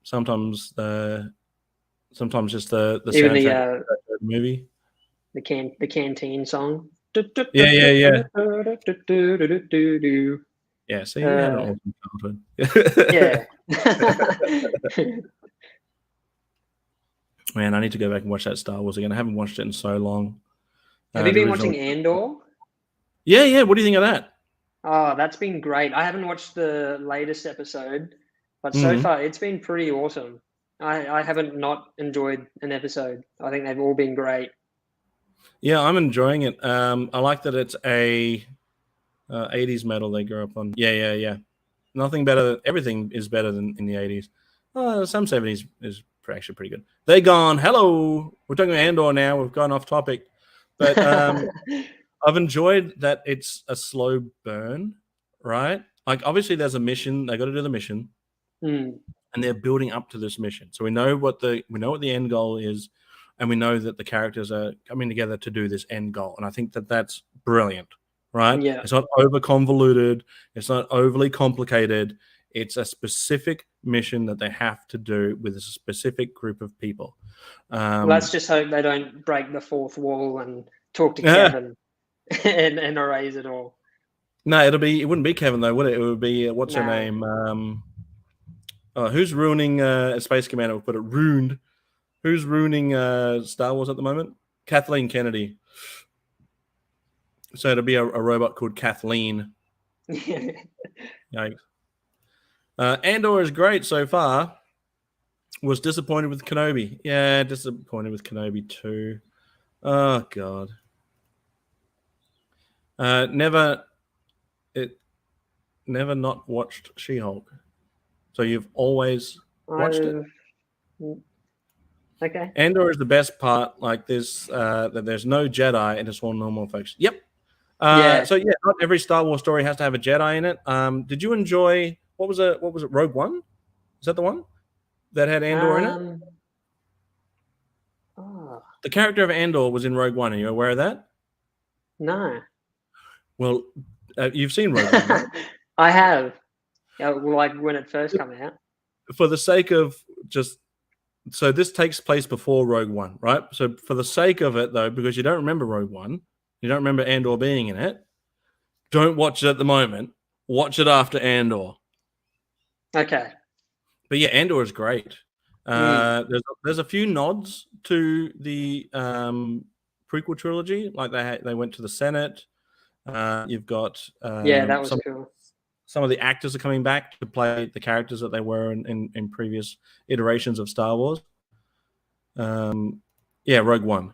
[SPEAKER 2] Sometimes just the
[SPEAKER 3] even
[SPEAKER 2] soundtrack the movie.
[SPEAKER 3] The canteen song.
[SPEAKER 2] Yeah. Yeah, see, you had an awesome childhood.
[SPEAKER 3] Yeah.
[SPEAKER 2] Man, I need to go back and watch that Star Wars again. I haven't watched it in so long.
[SPEAKER 3] Have you been watching Andor?
[SPEAKER 2] Yeah. What do you think of that?
[SPEAKER 3] Oh, that's been great. I haven't watched the latest episode, but so far it's been pretty awesome. I haven't not enjoyed an episode. I think they've all been great. Yeah,
[SPEAKER 2] I'm enjoying it. I like that it's a 80s metal they grew up on. Yeah. Nothing better. Everything is better than in the 80s. Some 70s is actually pretty good. They're gone. Hello. We're talking about Andor now. We've gone off topic. But I've enjoyed that it's a slow burn, right? Like, obviously, there's a mission. They got to do the mission. And they're building up to this mission. So we know what the end goal is, and we know that the characters are coming together to do this end goal. And I think that that's brilliant, right?
[SPEAKER 3] Yeah.
[SPEAKER 2] It's not over convoluted. It's not overly complicated. It's a specific mission that they have to do with a specific group of people.
[SPEAKER 3] Let's just hope they don't break the fourth wall and talk to Kevin and erase it all.
[SPEAKER 2] No, it wouldn't be Kevin though, would it? It would be what's her name? Who's ruining Space Commander? We'll put it ruined. Who's ruining Star Wars at the moment? Kathleen Kennedy. So it'll be a robot called Kathleen. Yikes. Andor is great so far. Was disappointed with Kenobi. Yeah, disappointed with Kenobi too. Oh God. Never not watched She-Hulk. So you've always watched it.
[SPEAKER 3] Okay.
[SPEAKER 2] Andor is the best part. Like there's no Jedi and it's all normal folks. Yep. So yeah, not every Star Wars story has to have a Jedi in it. Did you enjoy what was it? Rogue One? Is that the one that had Andor in it? The character of Andor was in Rogue One. Are you aware of that?
[SPEAKER 3] No.
[SPEAKER 2] Well, you've seen Rogue One, right?
[SPEAKER 3] I have. Like when it first came out.
[SPEAKER 2] For the sake of so this takes place before Rogue One, right? So for the sake of it, though, because you don't remember Rogue One, you don't remember Andor being in it, don't watch it at the moment. Watch it after Andor.
[SPEAKER 3] Okay.
[SPEAKER 2] But yeah, Andor is great. There's a few nods to the prequel trilogy, like they went to the Senate. You've got
[SPEAKER 3] that was cool.
[SPEAKER 2] Some of the actors are coming back to play the characters that they were in previous iterations of Star Wars. Rogue One.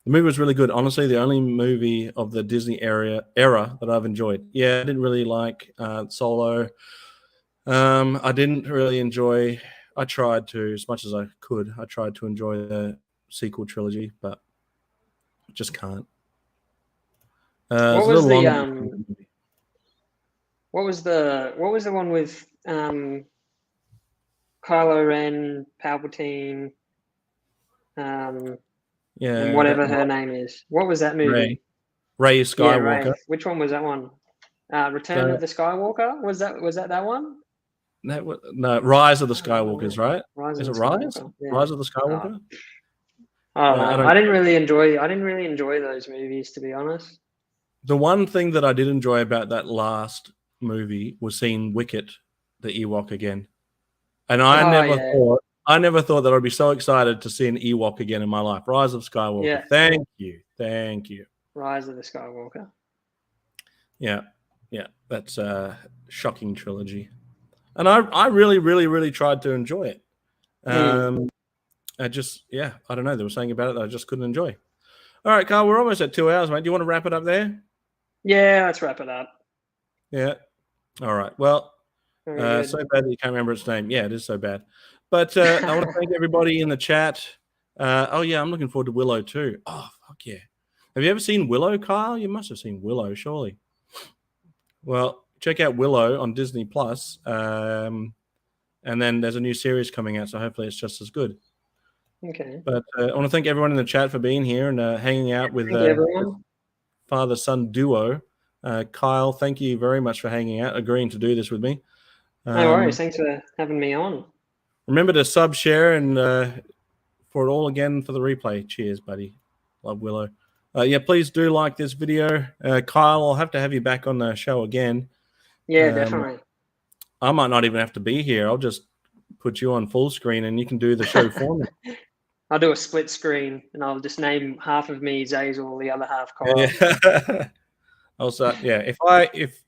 [SPEAKER 2] The movie was really good. Honestly, the only movie of the Disney era that I've enjoyed. Yeah, I didn't really like Solo. I didn't really enjoy. I tried to, as much as I could. I tried to enjoy the sequel trilogy, but I just can't.
[SPEAKER 3] What was the What was the one with Kylo Ren, Palpatine, and whatever her name is? What was that movie?
[SPEAKER 2] Ray Skywalker.
[SPEAKER 3] Yeah, Ray. Which one was that one? Return of the Skywalker? Was that one?
[SPEAKER 2] No, Rise of the Skywalkers, right? Is it Rise? Yeah. Rise of the Skywalker?
[SPEAKER 3] I didn't really enjoy those movies, to be honest.
[SPEAKER 2] The one thing that I did enjoy about that last movie was seeing Wicket, the Ewok, again. And I never thought that I'd be so excited to see an Ewok again in my life. Rise of Skywalker. Yeah. Thank you.
[SPEAKER 3] Rise of the Skywalker.
[SPEAKER 2] Yeah. That's a shocking trilogy. And I really, really, really tried to enjoy it. I don't know. There was something about it that I just couldn't enjoy. All right, Carl, we're almost at 2 hours, mate. Do you want to wrap it up there?
[SPEAKER 3] Yeah, let's wrap it up.
[SPEAKER 2] Yeah. All right. Well, so bad that you can't remember its name. Yeah, it is so bad. But I want to thank everybody in the chat. I'm looking forward to Willow too. Oh, fuck yeah. Have you ever seen Willow, Kyle? You must have seen Willow, surely. Well, check out Willow on Disney Plus. And then there's a new series coming out, so hopefully it's just as good.
[SPEAKER 3] Okay.
[SPEAKER 2] But I want to thank everyone in the chat for being here and hanging out with father-son duo. Kyle, thank you very much for hanging out, agreeing to do this with me.
[SPEAKER 3] No worries. Thanks for having me on.
[SPEAKER 2] Remember to sub, share, and for it all again for the replay. Cheers, buddy. Love Willow. Please do like this video. Kyle, I'll have to have you back on the show again.
[SPEAKER 3] Yeah, definitely.
[SPEAKER 2] I might not even have to be here. I'll just put you on full screen and you can do the show for me.
[SPEAKER 3] I'll do a split screen and I'll just name half of me Zazel, the other half Kyle.
[SPEAKER 2] Yeah. Also, yeah. If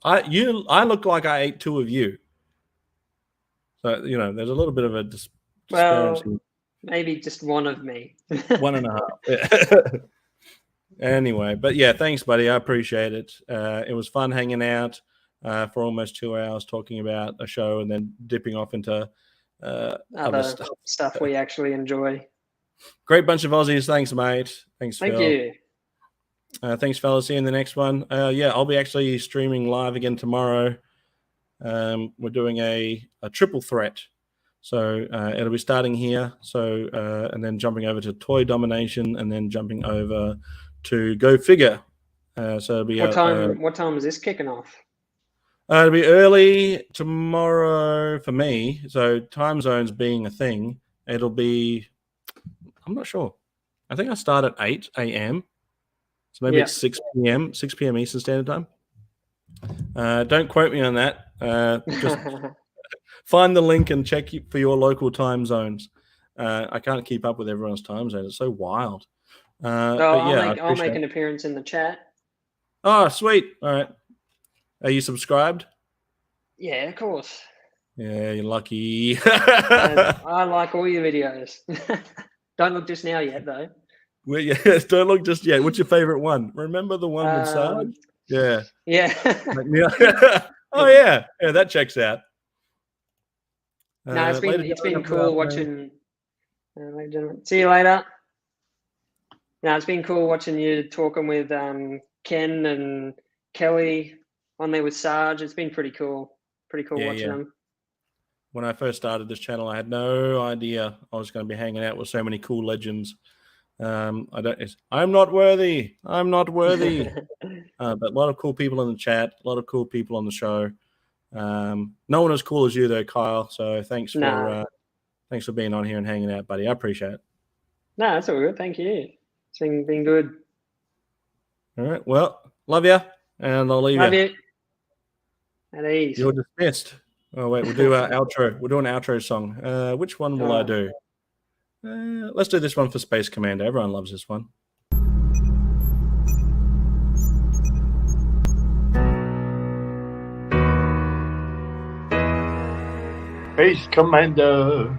[SPEAKER 2] I look like I ate two of you. So, there's a little bit of a disparity.
[SPEAKER 3] Well, maybe just one of me.
[SPEAKER 2] 1.5. Yeah. Anyway, but yeah, thanks, buddy. I appreciate it. It was fun hanging out for almost 2 hours talking about a show and then dipping off into other
[SPEAKER 3] stuff we actually enjoy.
[SPEAKER 2] Great bunch of Aussies. Thanks, mate. Thanks,
[SPEAKER 3] Thank
[SPEAKER 2] Phil.
[SPEAKER 3] you.
[SPEAKER 2] Thanks, fellas. See you in the next one. I'll be actually streaming live again tomorrow. We're doing a triple threat. So it'll be starting here. So and then jumping over to Toy Domination and then jumping over to GoFigure. So it'll be
[SPEAKER 3] what time is this kicking off?
[SPEAKER 2] It'll be early tomorrow for me. So time zones being a thing, it'll be, I'm not sure. I think I start at 8 a.m. So maybe it's 6 p.m. Eastern Standard Time. Don't quote me on that. Just find the link and check for your local time zones. I can't keep up with everyone's time zone. It's so wild.
[SPEAKER 3] I'll make an appearance in the chat.
[SPEAKER 2] Oh, sweet. All right. Are you subscribed?
[SPEAKER 3] Yeah, of course.
[SPEAKER 2] Yeah, you're lucky.
[SPEAKER 3] I like all your videos. Don't look just now yet, though.
[SPEAKER 2] Well, yes, don't look just yet. What's your favorite one? Remember the one with Sarge? Yeah.
[SPEAKER 3] Yeah.
[SPEAKER 2] Oh, yeah. Yeah, that checks out.
[SPEAKER 3] No, it's been cool watching. See you later. No, it's been cool watching you talking with Ken and Kelly on there with Sarge. It's been pretty cool. Pretty cool watching them.
[SPEAKER 2] When I first started this channel, I had no idea I was going to be hanging out with so many cool legends. I'm not worthy. I'm not worthy. But a lot of cool people in the chat, a lot of cool people on the show. No one as cool as you though, Kyle. So thanks for being on here and hanging out, buddy. I appreciate it.
[SPEAKER 3] No, that's all good. Thank you. It's been good.
[SPEAKER 2] All right. Well, love you, and I'll leave you.
[SPEAKER 3] Love you. At ease.
[SPEAKER 2] You're dismissed. Oh wait, we'll do our outro. We'll do an outro song. Which one will I do? Let's do this one for Space Commander. Everyone loves this one.
[SPEAKER 1] Space Commander.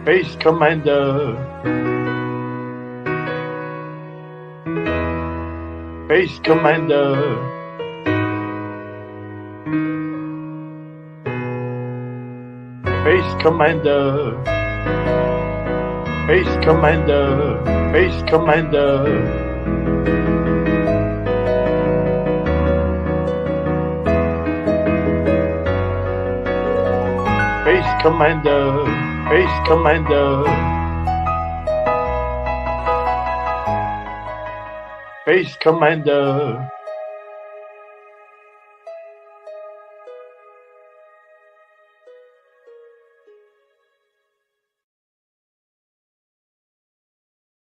[SPEAKER 1] Space Commander. Space Commander. Space Commander. Space Commander. Space Commander. Space Commander. Space Commander. Space Commander.